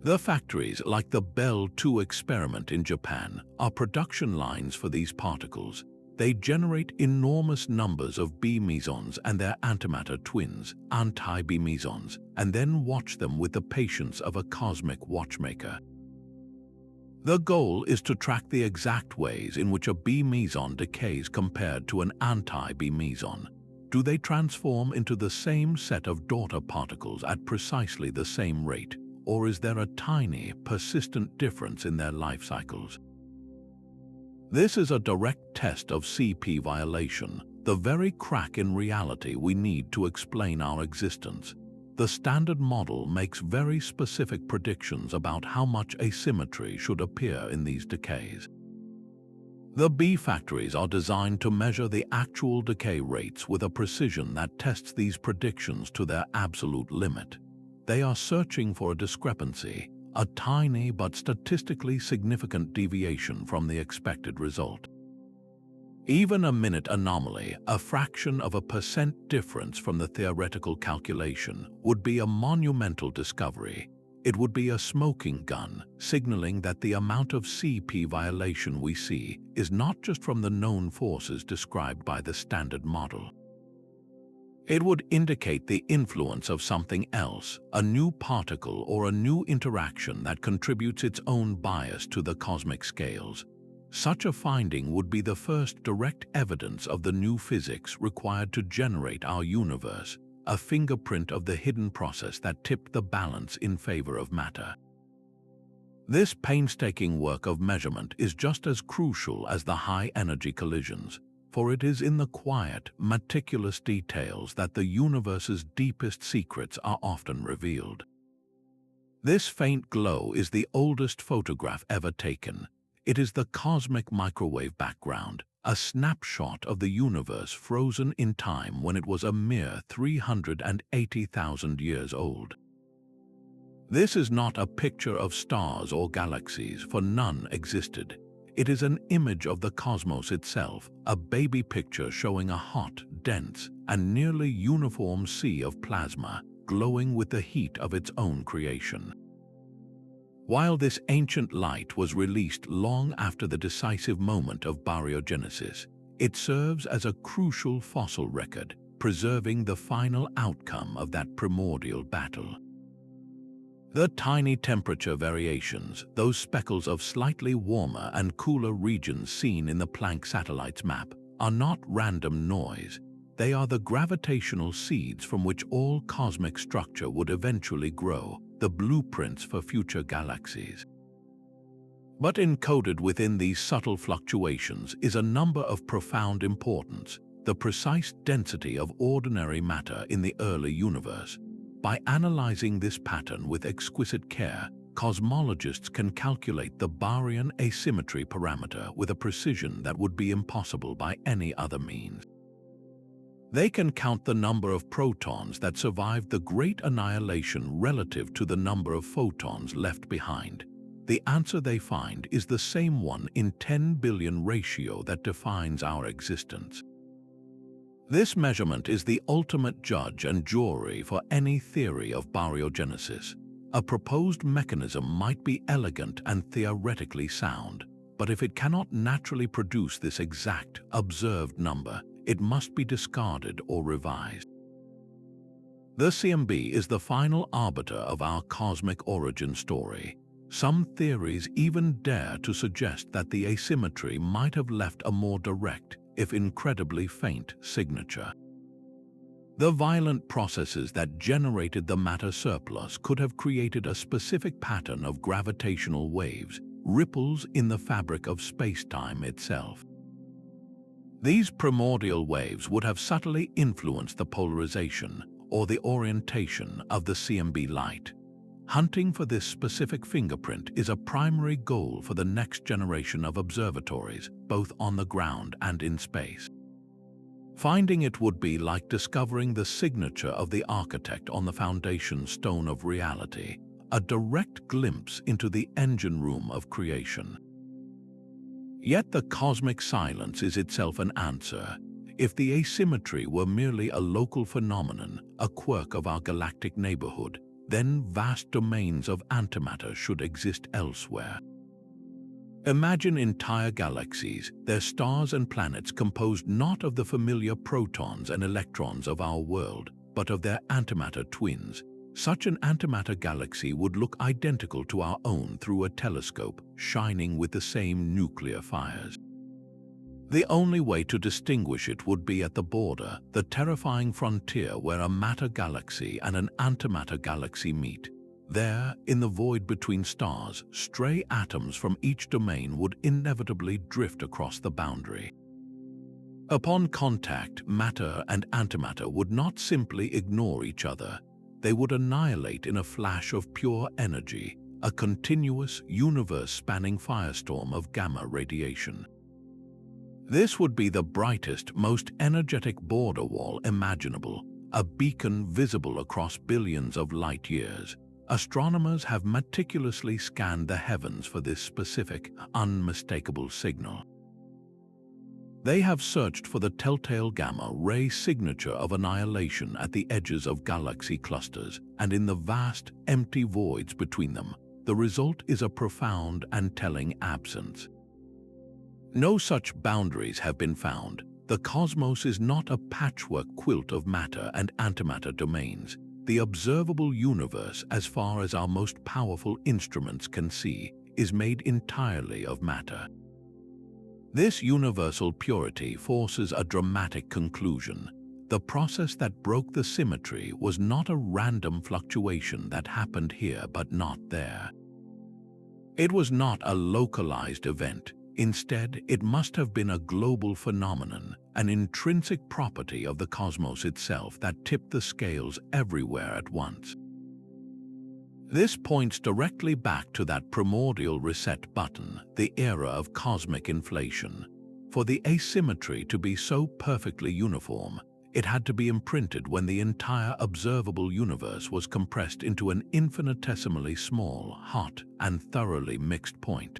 The factories, like the Bell 2 experiment in Japan, are production lines for these particles. They generate enormous numbers of B mesons and their antimatter twins, anti-B mesons, and then watch them with the patience of a cosmic watchmaker. The goal is to track the exact ways in which a B meson decays compared to an anti-B meson. Do they transform into the same set of daughter particles at precisely the same rate, or is there a tiny, persistent difference in their life cycles? This is a direct test of CP violation, the very crack in reality we need to explain our existence. The standard model makes very specific predictions about how much asymmetry should appear in these decays. The B factories are designed to measure the actual decay rates with a precision that tests these predictions to their absolute limit. They are searching for a discrepancy, a tiny but statistically significant deviation from the expected result. Even a minute anomaly, a fraction of a percent difference from the theoretical calculation, would be a monumental discovery. It would be a smoking gun, signaling that the amount of CP violation we see is not just from the known forces described by the standard model. It would indicate the influence of something else, a new particle or a new interaction that contributes its own bias to the cosmic scales. Such a finding would be the first direct evidence of the new physics required to generate our universe, a fingerprint of the hidden process that tipped the balance in favor of matter. This painstaking work of measurement is just as crucial as the high-energy collisions, for it is in the quiet, meticulous details that the universe's deepest secrets are often revealed. This faint glow is the oldest photograph ever taken. It is the cosmic microwave background, a snapshot of the universe frozen in time when it was a mere 380,000 years old. This is not a picture of stars or galaxies, for none existed. It is an image of the cosmos itself, a baby picture showing a hot, dense, and nearly uniform sea of plasma, glowing with the heat of its own creation. While this ancient light was released long after the decisive moment of baryogenesis, it serves as a crucial fossil record, preserving the final outcome of that primordial battle. The tiny temperature variations, those speckles of slightly warmer and cooler regions seen in the Planck satellite's map, are not random noise. They are the gravitational seeds from which all cosmic structure would eventually grow, the blueprints for future galaxies. But encoded within these subtle fluctuations is a number of profound importance, the precise density of ordinary matter in the early universe. By analyzing this pattern with exquisite care, cosmologists can calculate the baryon asymmetry parameter with a precision that would be impossible by any other means. They can count the number of protons that survived the Great Annihilation relative to the number of photons left behind. The answer they find is the same 1 in 10 billion ratio that defines our existence. This measurement is the ultimate judge and jury for any theory of baryogenesis. A proposed mechanism might be elegant and theoretically sound, but if it cannot naturally produce this exact, observed number, it must be discarded or revised. The CMB is the final arbiter of our cosmic origin story. Some theories even dare to suggest that the asymmetry might have left a more direct, if incredibly faint, signature. The violent processes that generated the matter surplus could have created a specific pattern of gravitational waves, ripples in the fabric of space-time itself. These primordial waves would have subtly influenced the polarization or the orientation of the CMB light. Hunting for this specific fingerprint is a primary goal for the next generation of observatories, both on the ground and in space. Finding it would be like discovering the signature of the architect on the foundation stone of reality, a direct glimpse into the engine room of creation. Yet the cosmic silence is itself an answer. If the asymmetry were merely a local phenomenon, a quirk of our galactic neighborhood, then vast domains of antimatter should exist elsewhere. Imagine entire galaxies, their stars and planets composed not of the familiar protons and electrons of our world, but of their antimatter twins, Such an antimatter galaxy would look identical to our own through a telescope, shining with the same nuclear fires. The only way to distinguish it would be at the border, the terrifying frontier where a matter galaxy and an antimatter galaxy meet. There, in the void between stars, stray atoms from each domain would inevitably drift across the boundary. Upon contact, matter and antimatter would not simply ignore each other. They would annihilate in a flash of pure energy, a continuous, universe-spanning firestorm of gamma radiation. This would be the brightest, most energetic border wall imaginable, a beacon visible across billions of light years. Astronomers have meticulously scanned the heavens for this specific, unmistakable signal. They have searched for the telltale gamma-ray signature of annihilation at the edges of galaxy clusters and in the vast, empty voids between them. The result is a profound and telling absence. No such boundaries have been found. The cosmos is not a patchwork quilt of matter and antimatter domains. The observable universe, as far as our most powerful instruments can see, is made entirely of matter. This universal purity forces a dramatic conclusion. The process that broke the symmetry was not a random fluctuation that happened here but not there. It was not a localized event. Instead, it must have been a global phenomenon, an intrinsic property of the cosmos itself that tipped the scales everywhere at once. This points directly back to that primordial reset button, the era of cosmic inflation. For the asymmetry to be so perfectly uniform, it had to be imprinted when the entire observable universe was compressed into an infinitesimally small, hot, and thoroughly mixed point.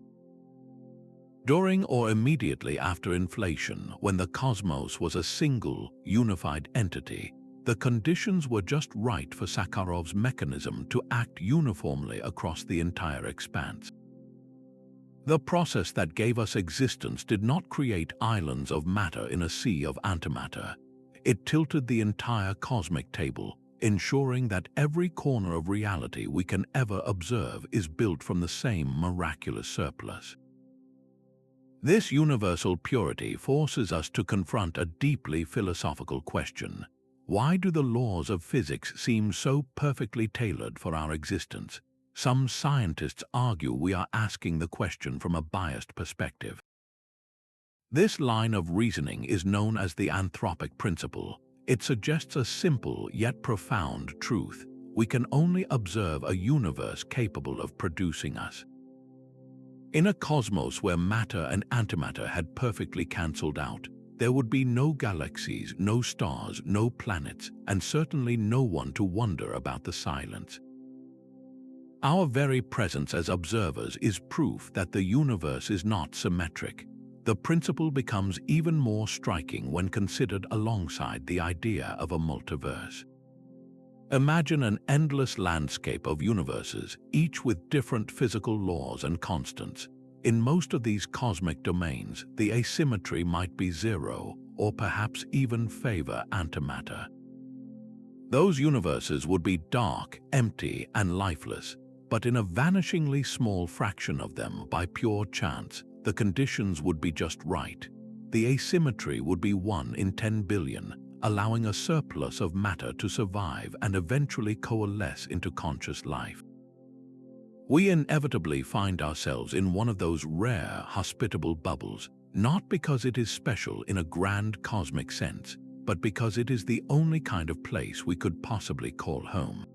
During or immediately after inflation, when the cosmos was a single, unified entity, the conditions were just right for Sakharov's mechanism to act uniformly across the entire expanse. The process that gave us existence did not create islands of matter in a sea of antimatter. It tilted the entire cosmic table, ensuring that every corner of reality we can ever observe is built from the same miraculous surplus. This universal purity forces us to confront a deeply philosophical question. Why do the laws of physics seem so perfectly tailored for our existence? Some scientists argue we are asking the question from a biased perspective. This line of reasoning is known as the Anthropic principle. It suggests a simple yet profound truth. We can only observe a universe capable of producing us. In a cosmos where matter and antimatter had perfectly cancelled out, there would be no galaxies, no stars, no planets, and certainly no one to wonder about the silence. Our very presence as observers is proof that the universe is not symmetric. The principle becomes even more striking when considered alongside the idea of a multiverse. Imagine an endless landscape of universes, each with different physical laws and constants. In most of these cosmic domains, the asymmetry might be zero, or perhaps even favor antimatter. Those universes would be dark, empty, and lifeless, but in a vanishingly small fraction of them, by pure chance, the conditions would be just right. The asymmetry would be 1 in 10 billion, allowing a surplus of matter to survive and eventually coalesce into conscious life. We inevitably find ourselves in one of those rare, hospitable bubbles, not because it is special in a grand cosmic sense, but because it is the only kind of place we could possibly call home.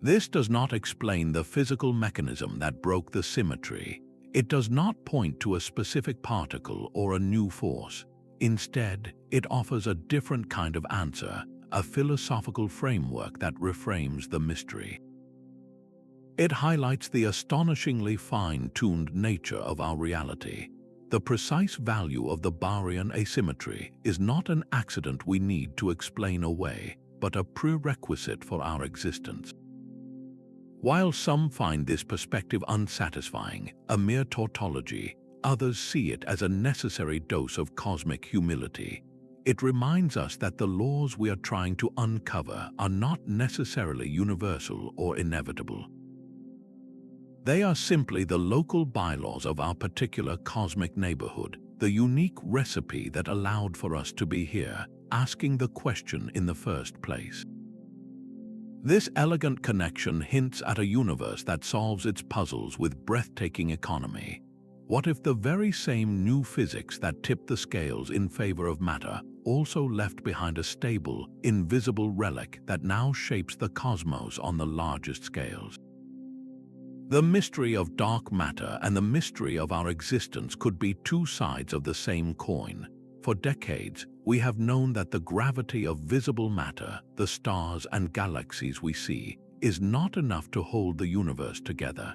This does not explain the physical mechanism that broke the symmetry. It does not point to a specific particle or a new force. Instead, it offers a different kind of answer, a philosophical framework that reframes the mystery. It highlights the astonishingly fine-tuned nature of our reality. The precise value of the Baryon asymmetry is not an accident we need to explain away, but a prerequisite for our existence. While some find this perspective unsatisfying, a mere tautology, others see it as a necessary dose of cosmic humility. It reminds us that the laws we are trying to uncover are not necessarily universal or inevitable. They are simply the local bylaws of our particular cosmic neighborhood, the unique recipe that allowed for us to be here, asking the question in the first place. This elegant connection hints at a universe that solves its puzzles with breathtaking economy. What if the very same new physics that tipped the scales in favor of matter also left behind a stable, invisible relic that now shapes the cosmos on the largest scales? The mystery of dark matter and the mystery of our existence could be two sides of the same coin. For decades, we have known that the gravity of visible matter, the stars and galaxies we see, is not enough to hold the universe together.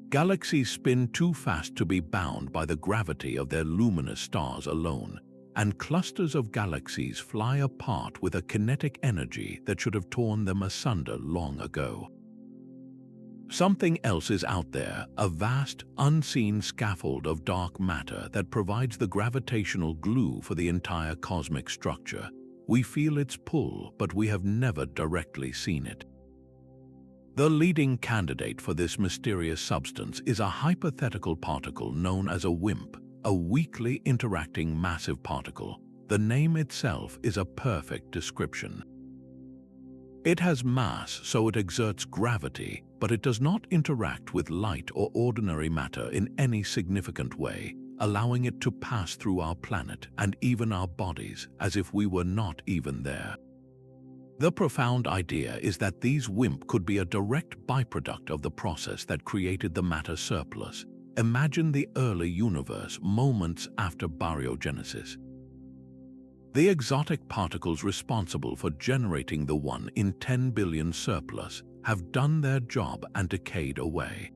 Galaxies spin too fast to be bound by the gravity of their luminous stars alone, and clusters of galaxies fly apart with a kinetic energy that should have torn them asunder long ago. Something else is out there, a vast, unseen scaffold of dark matter that provides the gravitational glue for the entire cosmic structure. We feel its pull, but we have never directly seen it. The leading candidate for this mysterious substance is a hypothetical particle known as a WIMP, a weakly interacting massive particle. The name itself is a perfect description. It has mass, so it exerts gravity, but it does not interact with light or ordinary matter in any significant way, allowing it to pass through our planet and even our bodies as if we were not even there. The profound idea is that these WIMP could be a direct byproduct of the process that created the matter surplus. Imagine the early universe moments after baryogenesis. The exotic particles responsible for generating the 1 in 10 billion surplus have done their job and decayed away.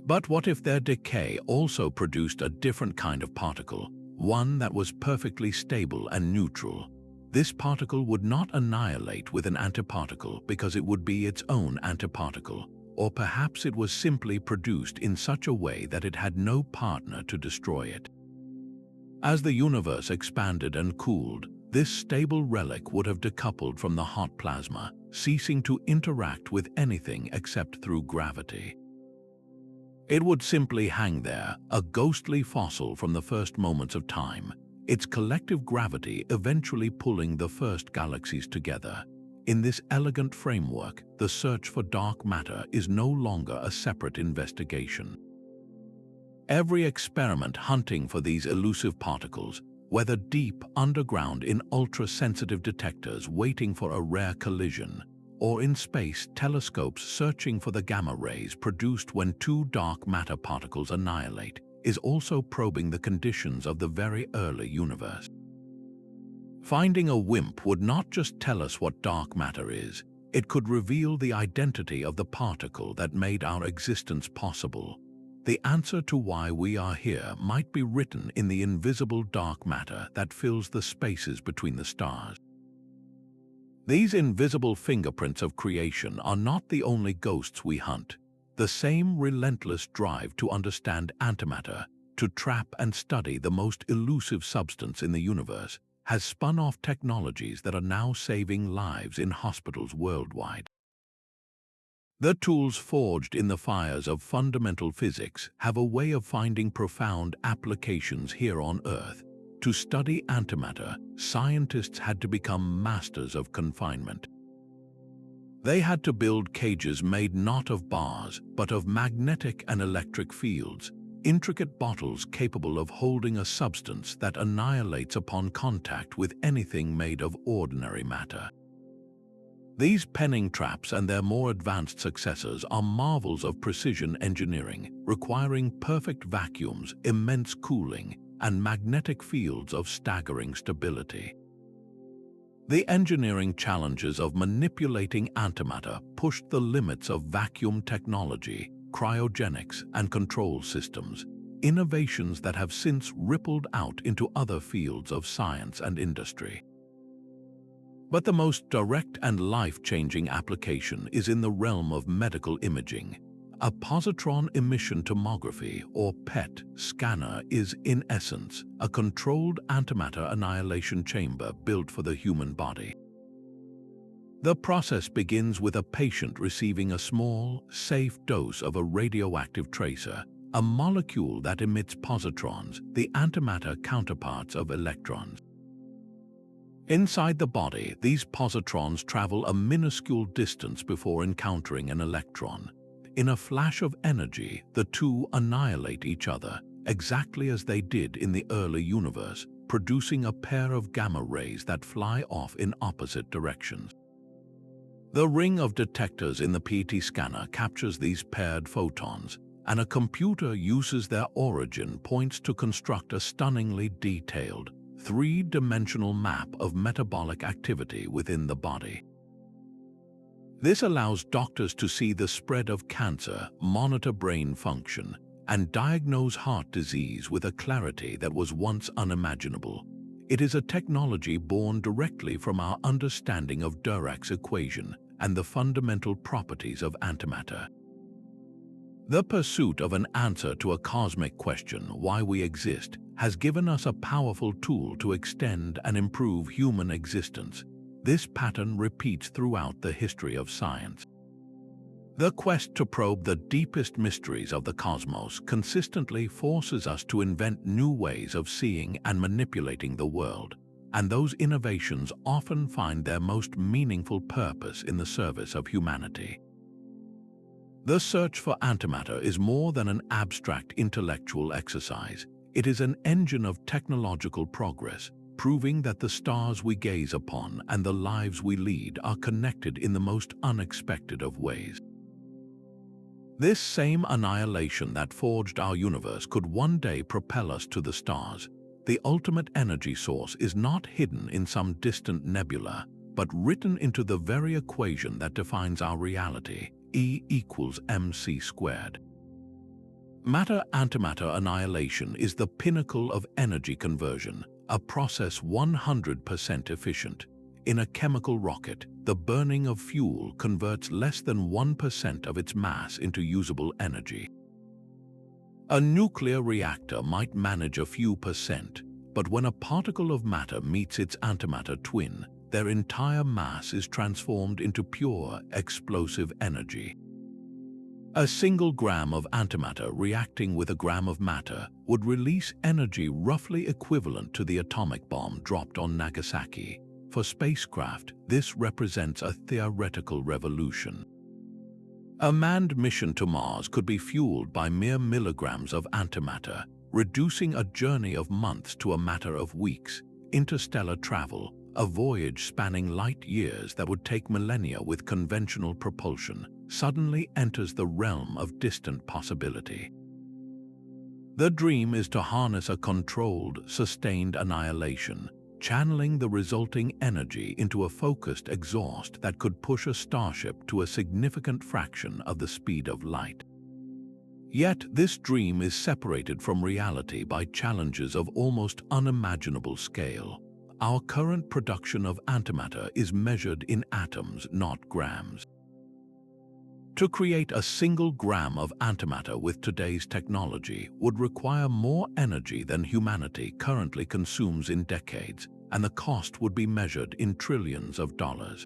But what if their decay also produced a different kind of particle, one that was perfectly stable and neutral? This particle would not annihilate with an antiparticle because it would be its own antiparticle, or perhaps it was simply produced in such a way that it had no partner to destroy it. As the universe expanded and cooled, this stable relic would have decoupled from the hot plasma, ceasing to interact with anything except through gravity. It would simply hang there, a ghostly fossil from the first moments of time, its collective gravity eventually pulling the first galaxies together. In this elegant framework, the search for dark matter is no longer a separate investigation. Every experiment hunting for these elusive particles, whether deep underground in ultra-sensitive detectors waiting for a rare collision, or in space telescopes searching for the gamma rays produced when two dark matter particles annihilate, is also probing the conditions of the very early universe. Finding a WIMP would not just tell us what dark matter is, it could reveal the identity of the particle that made our existence possible. The answer to why we are here might be written in the invisible dark matter that fills the spaces between the stars. These invisible fingerprints of creation are not the only ghosts we hunt. The same relentless drive to understand antimatter, to trap and study the most elusive substance in the universe, has spun off technologies that are now saving lives in hospitals worldwide. The tools forged in the fires of fundamental physics have a way of finding profound applications here on Earth. To study antimatter, scientists had to become masters of confinement. They had to build cages made not of bars, but of magnetic and electric fields, intricate bottles capable of holding a substance that annihilates upon contact with anything made of ordinary matter. These penning traps and their more advanced successors are marvels of precision engineering, requiring perfect vacuums, immense cooling, and magnetic fields of staggering stability. The engineering challenges of manipulating antimatter pushed the limits of vacuum technology, cryogenics, and control systems, innovations that have since rippled out into other fields of science and industry. But the most direct and life-changing application is in the realm of medical imaging. A positron emission tomography, or PET, scanner is, in essence, a controlled antimatter annihilation chamber built for the human body. The process begins with a patient receiving a small, safe dose of a radioactive tracer, a molecule that emits positrons, the antimatter counterparts of electrons. Inside the body, these positrons travel a minuscule distance before encountering an electron. In a flash of energy, the two annihilate each other, exactly as they did in the early universe, producing a pair of gamma rays that fly off in opposite directions. The ring of detectors in the PET scanner captures these paired photons, and a computer uses their origin points to construct a stunningly detailed, three-dimensional map of metabolic activity within the body. This allows doctors to see the spread of cancer, monitor brain function, and diagnose heart disease with a clarity that was once unimaginable. It is a technology born directly from our understanding of Dirac's equation and the fundamental properties of antimatter. The pursuit of an answer to a cosmic question, why we exist, has given us a powerful tool to extend and improve human existence. This pattern repeats throughout the history of science. The quest to probe the deepest mysteries of the cosmos consistently forces us to invent new ways of seeing and manipulating the world, and those innovations often find their most meaningful purpose in the service of humanity. The search for antimatter is more than an abstract intellectual exercise. It is an engine of technological progress, proving that the stars we gaze upon and the lives we lead are connected in the most unexpected of ways. This same annihilation that forged our universe could one day propel us to the stars. The ultimate energy source is not hidden in some distant nebula, but written into the very equation that defines our reality, E equals mc². Matter-antimatter annihilation is the pinnacle of energy conversion, a process 100% efficient. In a chemical rocket, the burning of fuel converts less than 1% of its mass into usable energy. A nuclear reactor might manage a few percent, but when a particle of matter meets its antimatter twin, their entire mass is transformed into pure, explosive energy. A single gram of antimatter reacting with a gram of matter would release energy roughly equivalent to the atomic bomb dropped on Nagasaki. For spacecraft, this represents a theoretical revolution. A manned mission to Mars could be fueled by mere milligrams of antimatter, reducing a journey of months to a matter of weeks. Interstellar travel, a voyage spanning light years that would take millennia with conventional propulsion, suddenly enters the realm of distant possibility. The dream is to harness a controlled, sustained annihilation, channeling the resulting energy into a focused exhaust that could push a starship to a significant fraction of the speed of light. Yet this dream is separated from reality by challenges of almost unimaginable scale. Our current production of antimatter is measured in atoms, not grams. To create a single gram of antimatter with today's technology would require more energy than humanity currently consumes in decades, and the cost would be measured in trillions of dollars.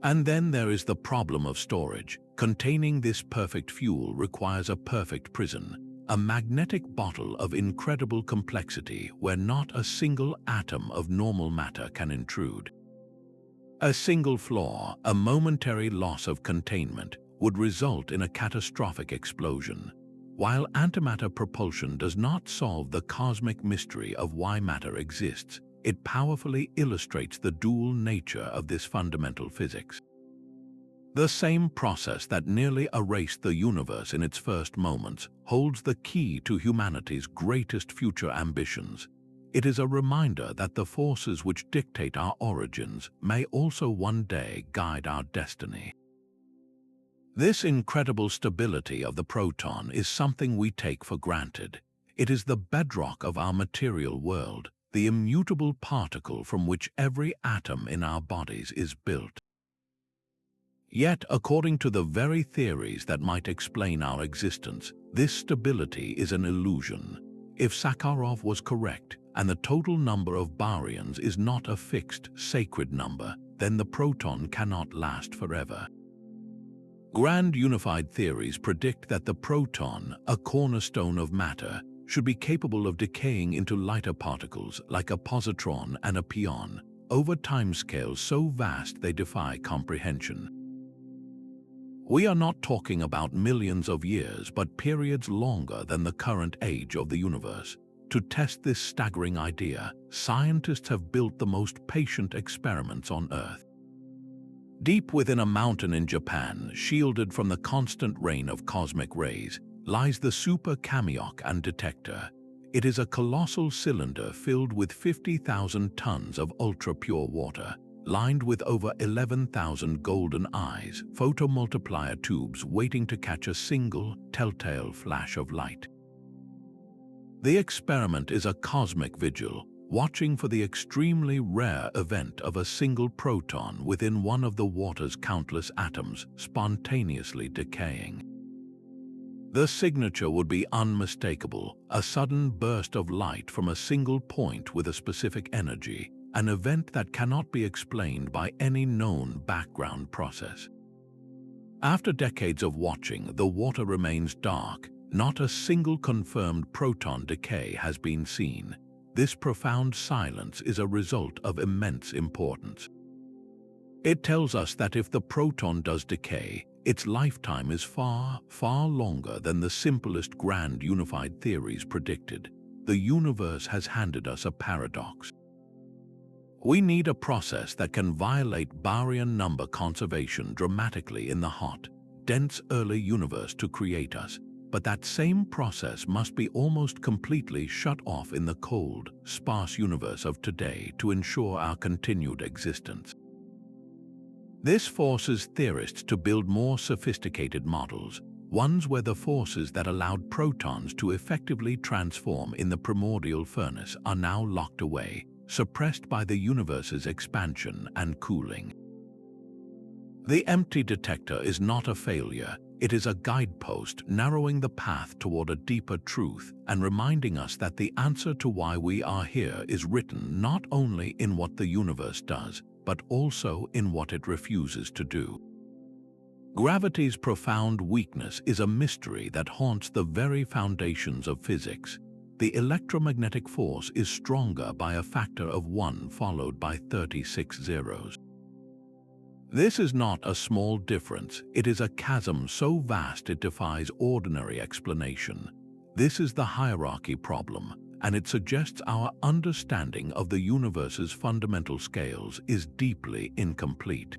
And then there is the problem of storage. Containing this perfect fuel requires a perfect prison, a magnetic bottle of incredible complexity where not a single atom of normal matter can intrude. A single flaw, a momentary loss of containment, would result in a catastrophic explosion. While antimatter propulsion does not solve the cosmic mystery of why matter exists, it powerfully illustrates the dual nature of this fundamental physics. The same process that nearly erased the universe in its first moments holds the key to humanity's greatest future ambitions. It is a reminder that the forces which dictate our origins may also one day guide our destiny. This incredible stability of the proton is something we take for granted. It is the bedrock of our material world, the immutable particle from which every atom in our bodies is built. Yet, according to the very theories that might explain our existence, this stability is an illusion. If Sakharov was correct, and the total number of baryons is not a fixed, sacred number, then the proton cannot last forever. Grand unified theories predict that the proton, a cornerstone of matter, should be capable of decaying into lighter particles like a positron and a pion, over timescales so vast they defy comprehension. We are not talking about millions of years, but periods longer than the current age of the universe. To test this staggering idea, scientists have built the most patient experiments on Earth. Deep within a mountain in Japan, shielded from the constant rain of cosmic rays, lies the Super Kamiokande detector. It is a colossal cylinder filled with 50,000 tons of ultra-pure water, lined with over 11,000 golden eyes, photomultiplier tubes waiting to catch a single, telltale flash of light. The experiment is a cosmic vigil, watching for the extremely rare event of a single proton within one of the water's countless atoms spontaneously decaying. The signature would be unmistakable, a sudden burst of light from a single point with a specific energy, an event that cannot be explained by any known background process. After decades of watching, the water remains dark. Not a single confirmed proton decay has been seen. This profound silence is a result of immense importance. It tells us that if the proton does decay, its lifetime is far, far longer than the simplest grand unified theories predicted. The universe has handed us a paradox. We need a process that can violate baryon number conservation dramatically in the hot, dense early universe to create us. But that same process must be almost completely shut off in the cold, sparse universe of today to ensure our continued existence. This forces theorists to build more sophisticated models, ones where the forces that allowed protons to effectively transform in the primordial furnace are now locked away, suppressed by the universe's expansion and cooling. The empty detector is not a failure. It is a guidepost narrowing the path toward a deeper truth and reminding us that the answer to why we are here is written not only in what the universe does, but also in what it refuses to do. Gravity's profound weakness is a mystery that haunts the very foundations of physics. The electromagnetic force is stronger by a factor of 1 followed by 36 zeros. This is not a small difference, it is a chasm so vast it defies ordinary explanation. This is the hierarchy problem, and it suggests our understanding of the universe's fundamental scales is deeply incomplete.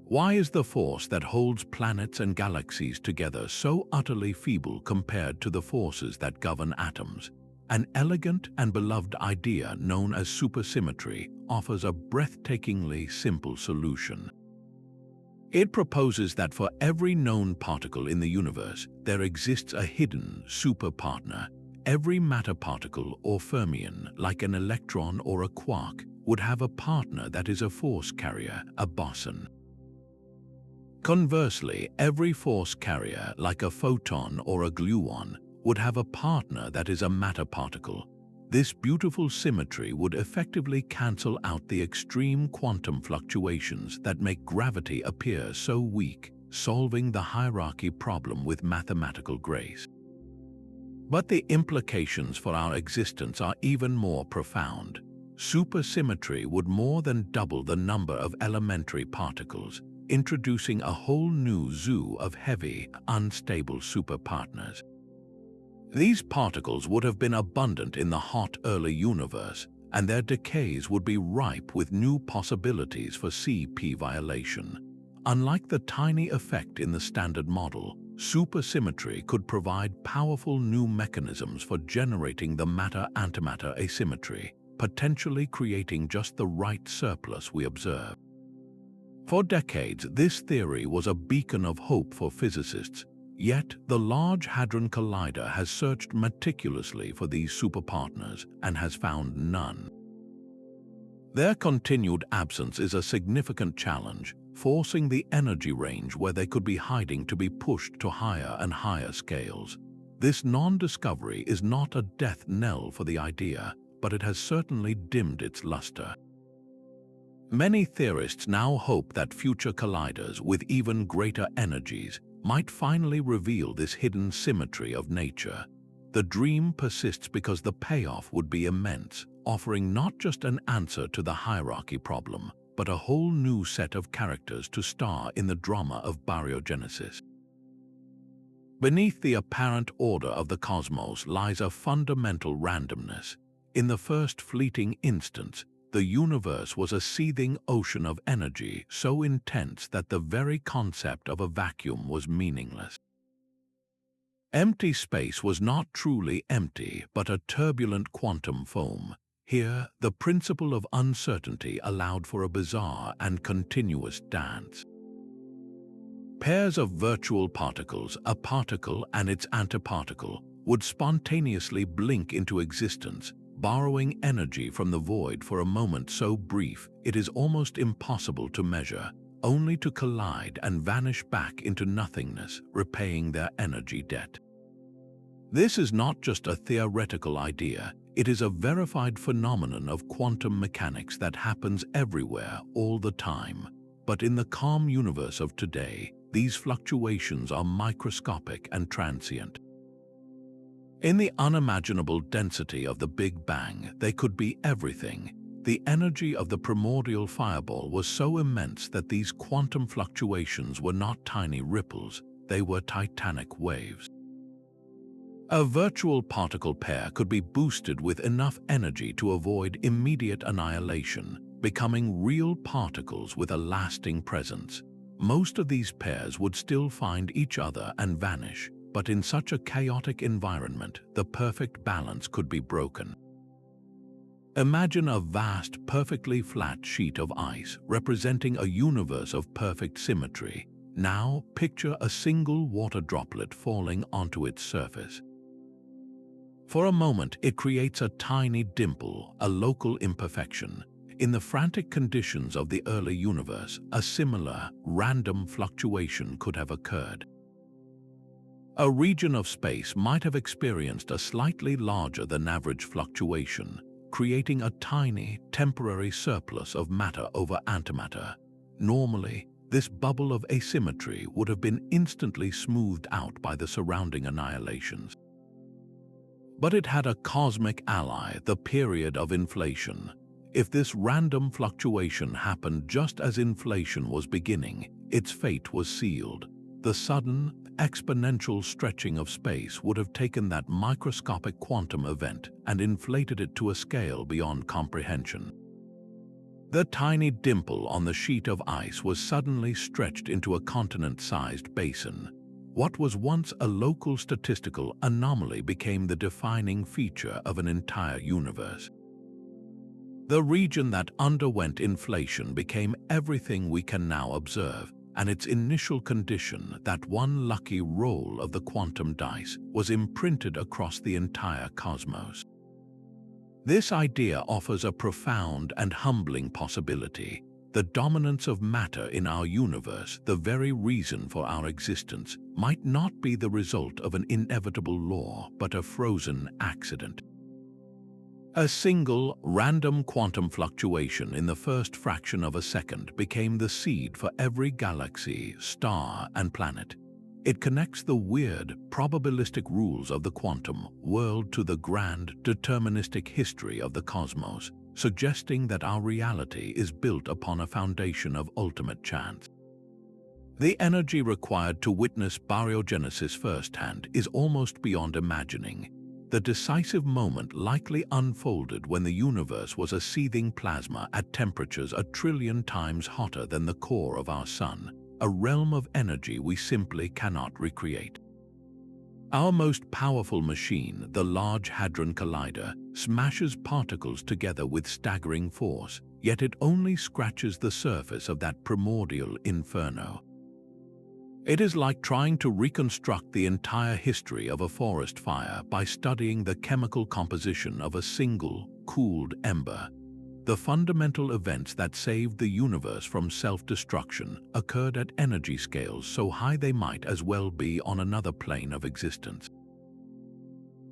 Why is the force that holds planets and galaxies together so utterly feeble compared to the forces that govern atoms? An elegant and beloved idea known as supersymmetry offers a breathtakingly simple solution. It proposes that for every known particle in the universe, there exists a hidden superpartner. Every matter particle or fermion, like an electron or a quark, would have a partner that is a force carrier, a boson. Conversely, every force carrier, like a photon or a gluon, would have a partner that is a matter particle. This beautiful symmetry would effectively cancel out the extreme quantum fluctuations that make gravity appear so weak, solving the hierarchy problem with mathematical grace. But the implications for our existence are even more profound. Supersymmetry would more than double the number of elementary particles, introducing a whole new zoo of heavy, unstable superpartners. These particles would have been abundant in the hot early universe, and their decays would be ripe with new possibilities for CP violation. Unlike the tiny effect in the standard model, supersymmetry could provide powerful new mechanisms for generating the matter-antimatter asymmetry, potentially creating just the right surplus we observe. For decades, this theory was a beacon of hope for physicists. Yet, the Large Hadron Collider has searched meticulously for these superpartners and has found none. Their continued absence is a significant challenge, forcing the energy range where they could be hiding to be pushed to higher and higher scales. This non-discovery is not a death knell for the idea, but it has certainly dimmed its luster. Many theorists now hope that future colliders with even greater energies might finally reveal this hidden symmetry of nature. The dream persists because the payoff would be immense, offering not just an answer to the hierarchy problem, but a whole new set of characters to star in the drama of baryogenesis. Beneath the apparent order of the cosmos lies a fundamental randomness. In the first fleeting instance, the universe was a seething ocean of energy so intense that the very concept of a vacuum was meaningless. Empty space was not truly empty, but a turbulent quantum foam. Here, the principle of uncertainty allowed for a bizarre and continuous dance. Pairs of virtual particles, a particle and its antiparticle, would spontaneously blink into existence, borrowing energy from the void for a moment so brief it is almost impossible to measure, only to collide and vanish back into nothingness, repaying their energy debt. This is not just a theoretical idea, it is a verified phenomenon of quantum mechanics that happens everywhere all the time. But in the calm universe of today, these fluctuations are microscopic and transient. In the unimaginable density of the Big Bang, they could be everything. The energy of the primordial fireball was so immense that these quantum fluctuations were not tiny ripples, they were titanic waves. A virtual particle pair could be boosted with enough energy to avoid immediate annihilation, becoming real particles with a lasting presence. Most of these pairs would still find each other and vanish, but in such a chaotic environment, the perfect balance could be broken. Imagine a vast, perfectly flat sheet of ice representing a universe of perfect symmetry. Now, picture a single water droplet falling onto its surface. For a moment, it creates a tiny dimple, a local imperfection. In the frantic conditions of the early universe, a similar, random fluctuation could have occurred. A region of space might have experienced a slightly larger than average fluctuation, creating a tiny, temporary surplus of matter over antimatter. Normally, this bubble of asymmetry would have been instantly smoothed out by the surrounding annihilations. But it had a cosmic ally, the period of inflation. If this random fluctuation happened just as inflation was beginning, its fate was sealed. The sudden, exponential stretching of space would have taken that microscopic quantum event and inflated it to a scale beyond comprehension. The tiny dimple on the sheet of ice was suddenly stretched into a continent-sized basin. What was once a local statistical anomaly became the defining feature of an entire universe. The region that underwent inflation became everything we can now observe, and its initial condition, that one lucky roll of the quantum dice, was imprinted across the entire cosmos. This idea offers a profound and humbling possibility. The dominance of matter in our universe, the very reason for our existence, might not be the result of an inevitable law, but a frozen accident. A single, random quantum fluctuation in the first fraction of a second became the seed for every galaxy, star, and planet. It connects the weird, probabilistic rules of the quantum world to the grand, deterministic history of the cosmos, suggesting that our reality is built upon a foundation of ultimate chance. The energy required to witness baryogenesis firsthand is almost beyond imagining. The decisive moment likely unfolded when the universe was a seething plasma at temperatures 1 trillion times hotter than the core of our sun, a realm of energy we simply cannot recreate. Our most powerful machine, the Large Hadron Collider, smashes particles together with staggering force, yet it only scratches the surface of that primordial inferno. It is like trying to reconstruct the entire history of a forest fire by studying the chemical composition of a single, cooled ember. The fundamental events that saved the universe from self-destruction occurred at energy scales so high they might as well be on another plane of existence.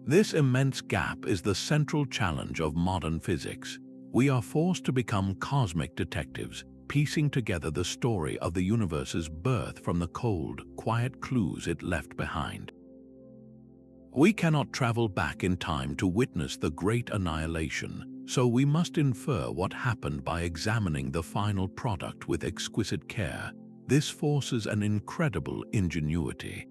This immense gap is the central challenge of modern physics. We are forced to become cosmic detectives, piecing together the story of the universe's birth from the cold, quiet clues it left behind. We cannot travel back in time to witness the great annihilation, so we must infer what happened by examining the final product with exquisite care. This forces an incredible ingenuity.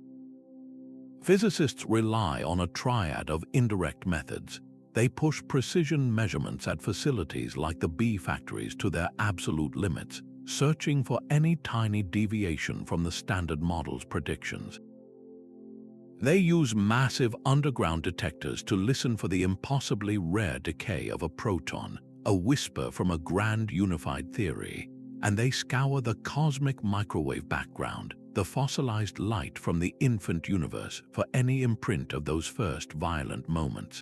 Physicists rely on a triad of indirect methods. They push precision measurements at facilities like the bee factories to their absolute limits, searching for any tiny deviation from the standard model's predictions. They use massive underground detectors to listen for the impossibly rare decay of a proton, a whisper from a grand unified theory, and they scour the cosmic microwave background, the fossilized light from the infant universe, for any imprint of those first violent moments.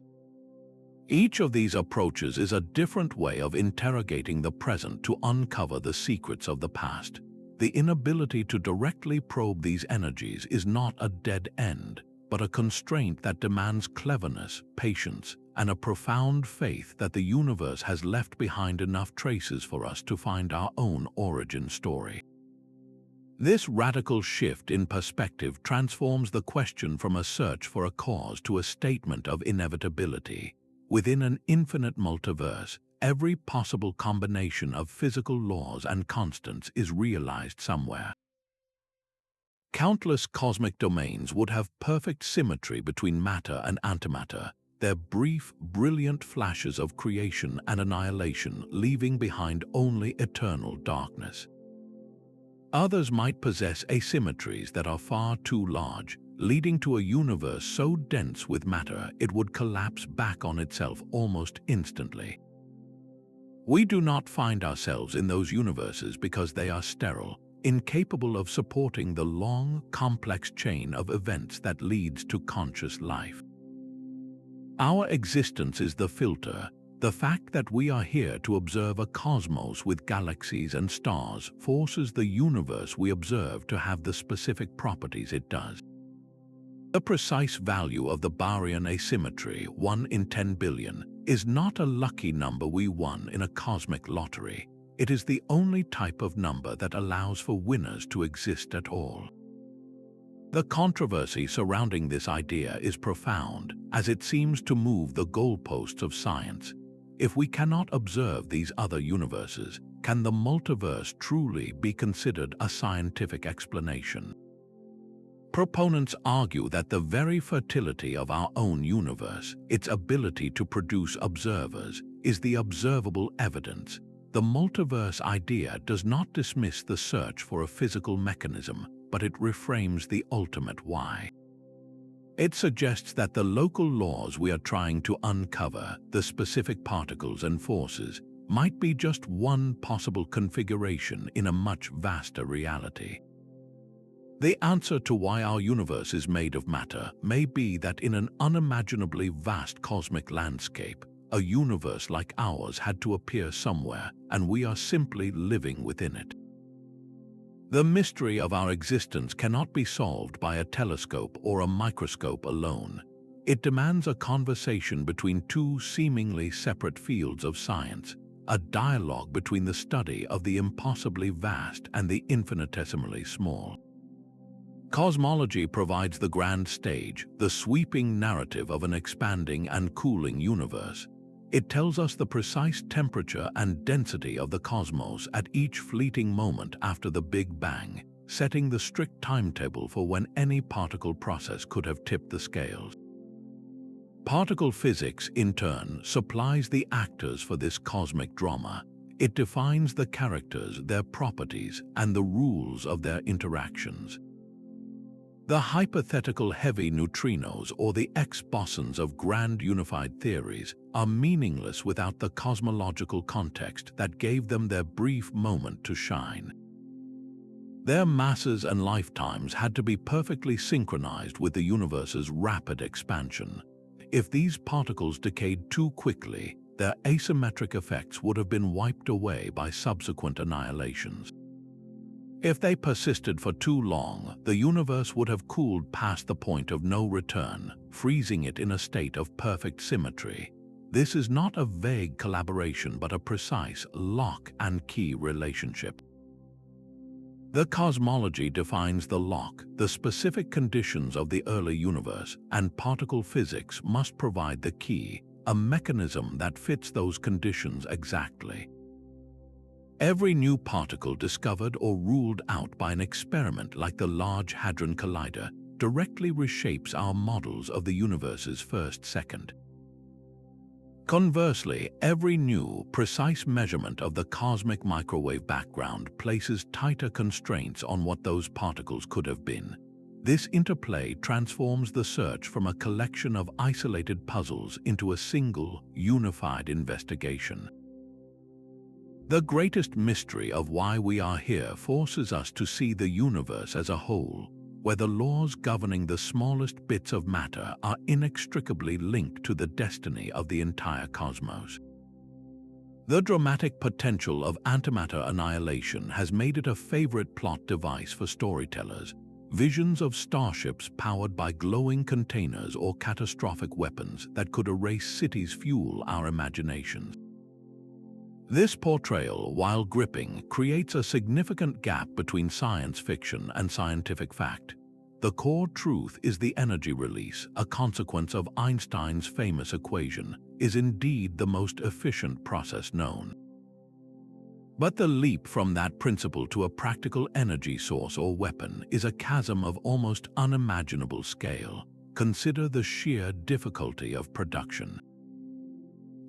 Each of these approaches is a different way of interrogating the present to uncover the secrets of the past. The inability to directly probe these energies is not a dead end, but a constraint that demands cleverness, patience, and a profound faith that the universe has left behind enough traces for us to find our own origin story. This radical shift in perspective transforms the question from a search for a cause to a statement of inevitability. Within an infinite multiverse, every possible combination of physical laws and constants is realized somewhere. Countless cosmic domains would have perfect symmetry between matter and antimatter, their brief, brilliant flashes of creation and annihilation leaving behind only eternal darkness. Others might possess asymmetries that are far too large, leading to a universe so dense with matter it would collapse back on itself almost instantly. We do not find ourselves in those universes because they are sterile, incapable of supporting the long, complex chain of events that leads to conscious life. Our existence is the filter. The fact that we are here to observe a cosmos with galaxies and stars forces the universe we observe to have the specific properties it does. The precise value of the baryon asymmetry, 1 in 10 billion, is not a lucky number we won in a cosmic lottery. It is the only type of number that allows for winners to exist at all. The controversy surrounding this idea is profound, as it seems to move the goalposts of science. If we cannot observe these other universes, can the multiverse truly be considered a scientific explanation? Proponents argue that the very fertility of our own universe, its ability to produce observers, is the observable evidence. The multiverse idea does not dismiss the search for a physical mechanism, but it reframes the ultimate why. It suggests that the local laws we are trying to uncover, the specific particles and forces, might be just one possible configuration in a much vaster reality. The answer to why our universe is made of matter may be that in an unimaginably vast cosmic landscape, a universe like ours had to appear somewhere, and we are simply living within it. The mystery of our existence cannot be solved by a telescope or a microscope alone. It demands a conversation between two seemingly separate fields of science, a dialogue between the study of the impossibly vast and the infinitesimally small. Cosmology provides the grand stage, the sweeping narrative of an expanding and cooling universe. It tells us the precise temperature and density of the cosmos at each fleeting moment after the Big Bang, setting the strict timetable for when any particle process could have tipped the scales. Particle physics, in turn, supplies the actors for this cosmic drama. It defines the characters, their properties, and the rules of their interactions. The hypothetical heavy neutrinos or the X-bosons of grand unified theories are meaningless without the cosmological context that gave them their brief moment to shine. Their masses and lifetimes had to be perfectly synchronized with the universe's rapid expansion. If these particles decayed too quickly, their asymmetric effects would have been wiped away by subsequent annihilations. If they persisted for too long, the universe would have cooled past the point of no return, freezing it in a state of perfect symmetry. This is not a vague collaboration but a precise lock and key relationship. The cosmology defines the lock, the specific conditions of the early universe, and particle physics must provide the key, a mechanism that fits those conditions exactly. Every new particle discovered or ruled out by an experiment like the Large Hadron Collider directly reshapes our models of the universe's first second. Conversely, every new, precise measurement of the cosmic microwave background places tighter constraints on what those particles could have been. This interplay transforms the search from a collection of isolated puzzles into a single, unified investigation. The greatest mystery of why we are here forces us to see the universe as a whole, where the laws governing the smallest bits of matter are inextricably linked to the destiny of the entire cosmos. The dramatic potential of antimatter annihilation has made it a favorite plot device for storytellers. Visions of starships powered by glowing containers or catastrophic weapons that could erase cities fuel our imaginations. This portrayal, while gripping, creates a significant gap between science fiction and scientific fact. The core truth is the energy release, a consequence of Einstein's famous equation, is indeed the most efficient process known. But the leap from that principle to a practical energy source or weapon is a chasm of almost unimaginable scale. Consider the sheer difficulty of production.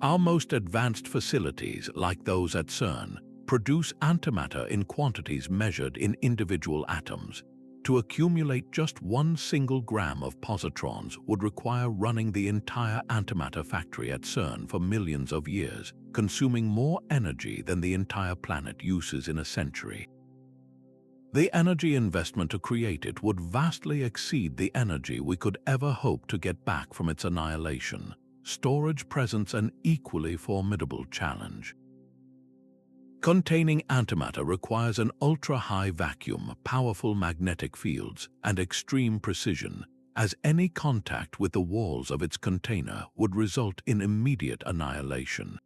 Our most advanced facilities, like those at CERN, produce antimatter in quantities measured in individual atoms. To accumulate just one single gram of positrons would require running the entire antimatter factory at CERN for millions of years, consuming more energy than the entire planet uses in a century. The energy investment to create it would vastly exceed the energy we could ever hope to get back from its annihilation. Storage presents an equally formidable challenge. Containing antimatter requires an ultra-high vacuum, powerful magnetic fields, and extreme precision, as any contact with the walls of its container would result in immediate annihilation.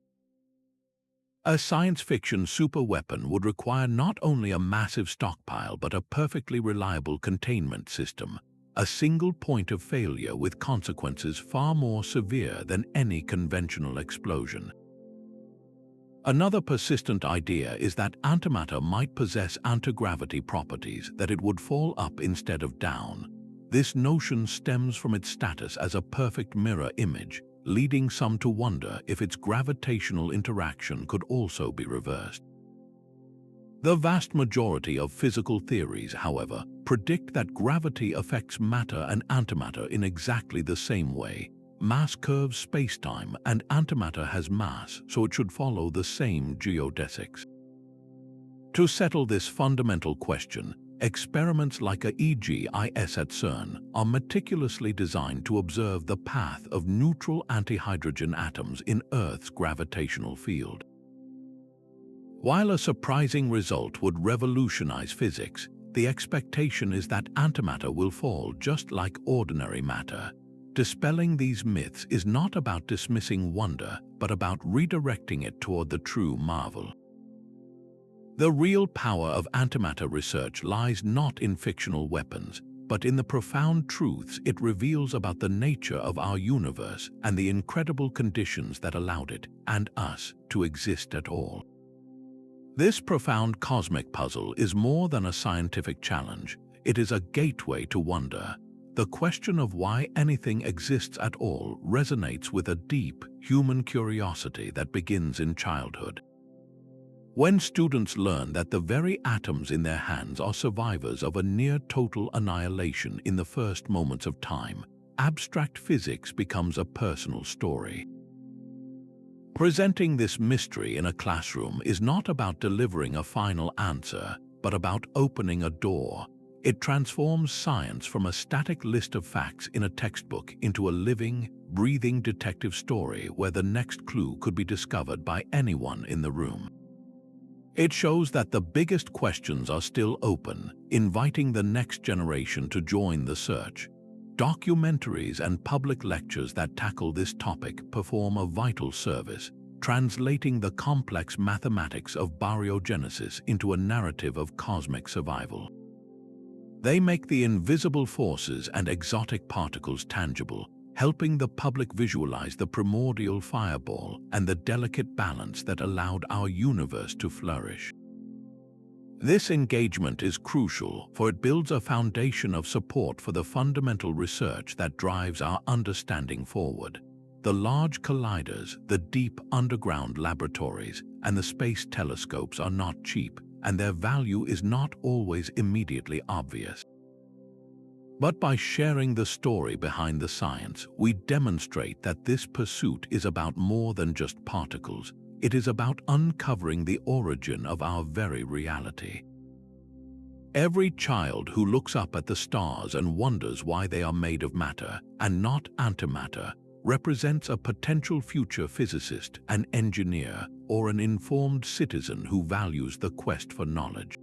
A science fiction superweapon would require not only a massive stockpile but a perfectly reliable containment system, a single point of failure with consequences far more severe than any conventional explosion. Another persistent idea is that antimatter might possess antigravity properties, that it would fall up instead of down. This notion stems from its status as a perfect mirror image, leading some to wonder if its gravitational interaction could also be reversed. The vast majority of physical theories, however, predict that gravity affects matter and antimatter in exactly the same way. Mass curves spacetime, and antimatter has mass, so it should follow the same geodesics. To settle this fundamental question, experiments like EGIS at CERN are meticulously designed to observe the path of neutral antihydrogen atoms in Earth's gravitational field. While a surprising result would revolutionize physics, the expectation is that antimatter will fall just like ordinary matter. Dispelling these myths is not about dismissing wonder, but about redirecting it toward the true marvel. The real power of antimatter research lies not in fictional weapons, but in the profound truths it reveals about the nature of our universe and the incredible conditions that allowed it, and us, to exist at all. This profound cosmic puzzle is more than a scientific challenge. It is a gateway to wonder. The question of why anything exists at all resonates with a deep human curiosity that begins in childhood. When students learn that the very atoms in their hands are survivors of a near-total annihilation in the first moments of time, abstract physics becomes a personal story. Presenting this mystery in a classroom is not about delivering a final answer, but about opening a door, It transforms science from a static list of facts in a textbook into a living, breathing detective story where the next clue could be discovered by anyone in the room. It shows that the biggest questions are still open, inviting the next generation to join the search. Documentaries and public lectures that tackle this topic perform a vital service, translating the complex mathematics of baryogenesis into a narrative of cosmic survival. They make the invisible forces and exotic particles tangible, helping the public visualize the primordial fireball and the delicate balance that allowed our universe to flourish. This engagement is crucial, for it builds a foundation of support for the fundamental research that drives our understanding forward. The large colliders, the deep underground laboratories, and the space telescopes are not cheap, and their value is not always immediately obvious. But by sharing the story behind the science, we demonstrate that this pursuit is about more than just particles. It is about uncovering the origin of our very reality. Every child who looks up at the stars and wonders why they are made of matter and not antimatter represents a potential future physicist, an engineer, or an informed citizen who values the quest for knowledge.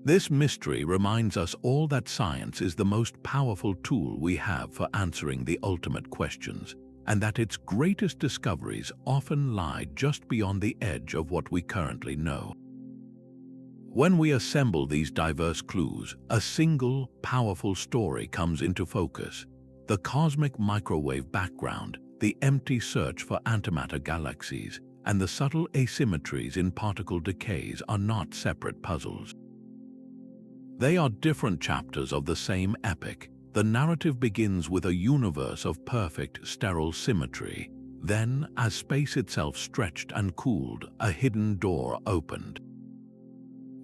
This mystery reminds us all that science is the most powerful tool we have for answering the ultimate questions, and that its greatest discoveries often lie just beyond the edge of what we currently know. When we assemble these diverse clues, a single, powerful story comes into focus. The cosmic microwave background, the empty search for antimatter galaxies, and the subtle asymmetries in particle decays are not separate puzzles. They are different chapters of the same epic. The narrative begins with a universe of perfect, sterile symmetry. Then, as space itself stretched and cooled, a hidden door opened.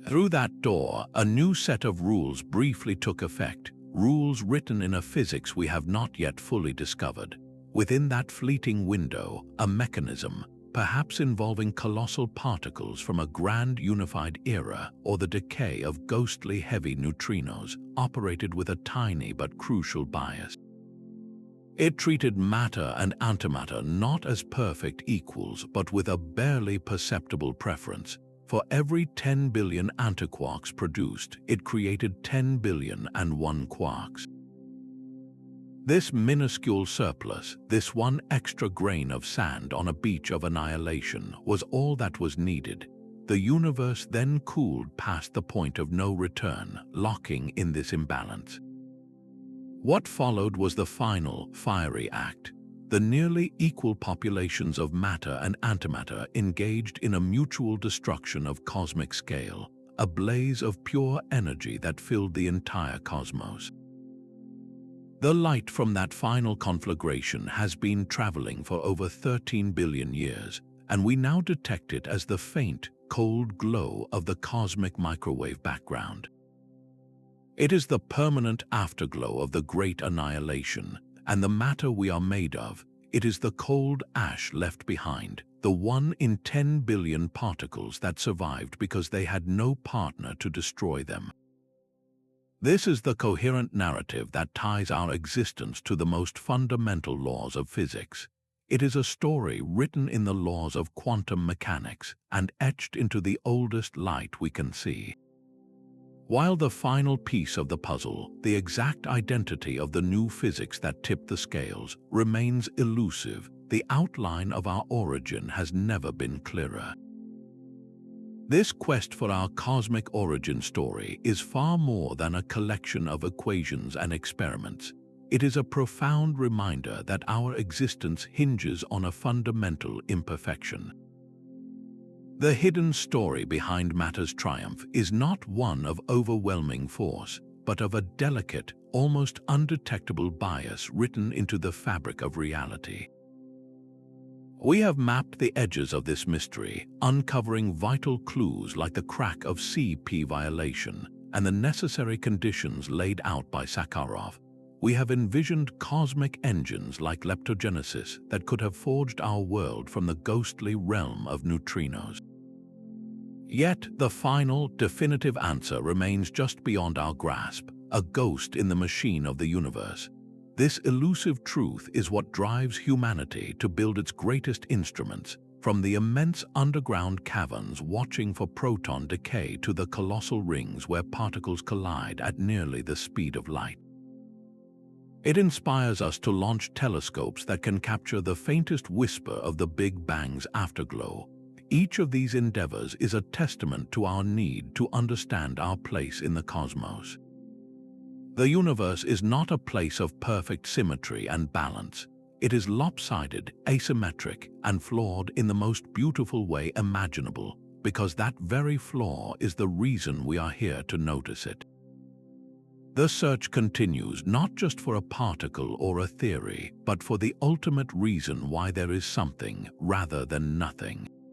Through that door, a new set of rules briefly took effect, rules written in a physics we have not yet fully discovered. Within that fleeting window, a mechanism, perhaps involving colossal particles from a grand unified era or the decay of ghostly heavy neutrinos, operated with a tiny but crucial bias. It treated matter and antimatter not as perfect equals but with a barely perceptible preference. For every 10 billion antiquarks produced, it created 10 billion and 1 quarks. This minuscule surplus, this one extra grain of sand on a beach of annihilation, was all that was needed. The universe then cooled past the point of no return, locking in this imbalance. What followed was the final, fiery act. The nearly equal populations of matter and antimatter engaged in a mutual destruction of cosmic scale, a blaze of pure energy that filled the entire cosmos. The light from that final conflagration has been traveling for over 13 billion years, and we now detect it as the faint, cold glow of the cosmic microwave background. It is the permanent afterglow of the great annihilation, and the matter we are made of. It is the cold ash left behind, the 1 in 10 billion particles that survived because they had no partner to destroy them. This is the coherent narrative that ties our existence to the most fundamental laws of physics. It is a story written in the laws of quantum mechanics and etched into the oldest light we can see. While the final piece of the puzzle, the exact identity of the new physics that tipped the scales, remains elusive, the outline of our origin has never been clearer. This quest for our cosmic origin story is far more than a collection of equations and experiments. It is a profound reminder that our existence hinges on a fundamental imperfection. The hidden story behind matter's triumph is not one of overwhelming force, but of a delicate, almost undetectable bias written into the fabric of reality. We have mapped the edges of this mystery, uncovering vital clues like the crack of CP violation and the necessary conditions laid out by Sakharov. We have envisioned cosmic engines like Leptogenesis that could have forged our world from the ghostly realm of neutrinos. Yet the final, definitive answer remains just beyond our grasp, a ghost in the machine of the universe. This elusive truth is what drives humanity to build its greatest instruments, from the immense underground caverns watching for proton decay to the colossal rings where particles collide at nearly the speed of light. It inspires us to launch telescopes that can capture the faintest whisper of the Big Bang's afterglow. Each of these endeavors is a testament to our need to understand our place in the cosmos. The universe is not a place of perfect symmetry and balance. It is lopsided, asymmetric, and flawed in the most beautiful way imaginable, because that very flaw is the reason we are here to notice it. The search continues not just for a particle or a theory, but for the ultimate reason why there is something rather than nothing.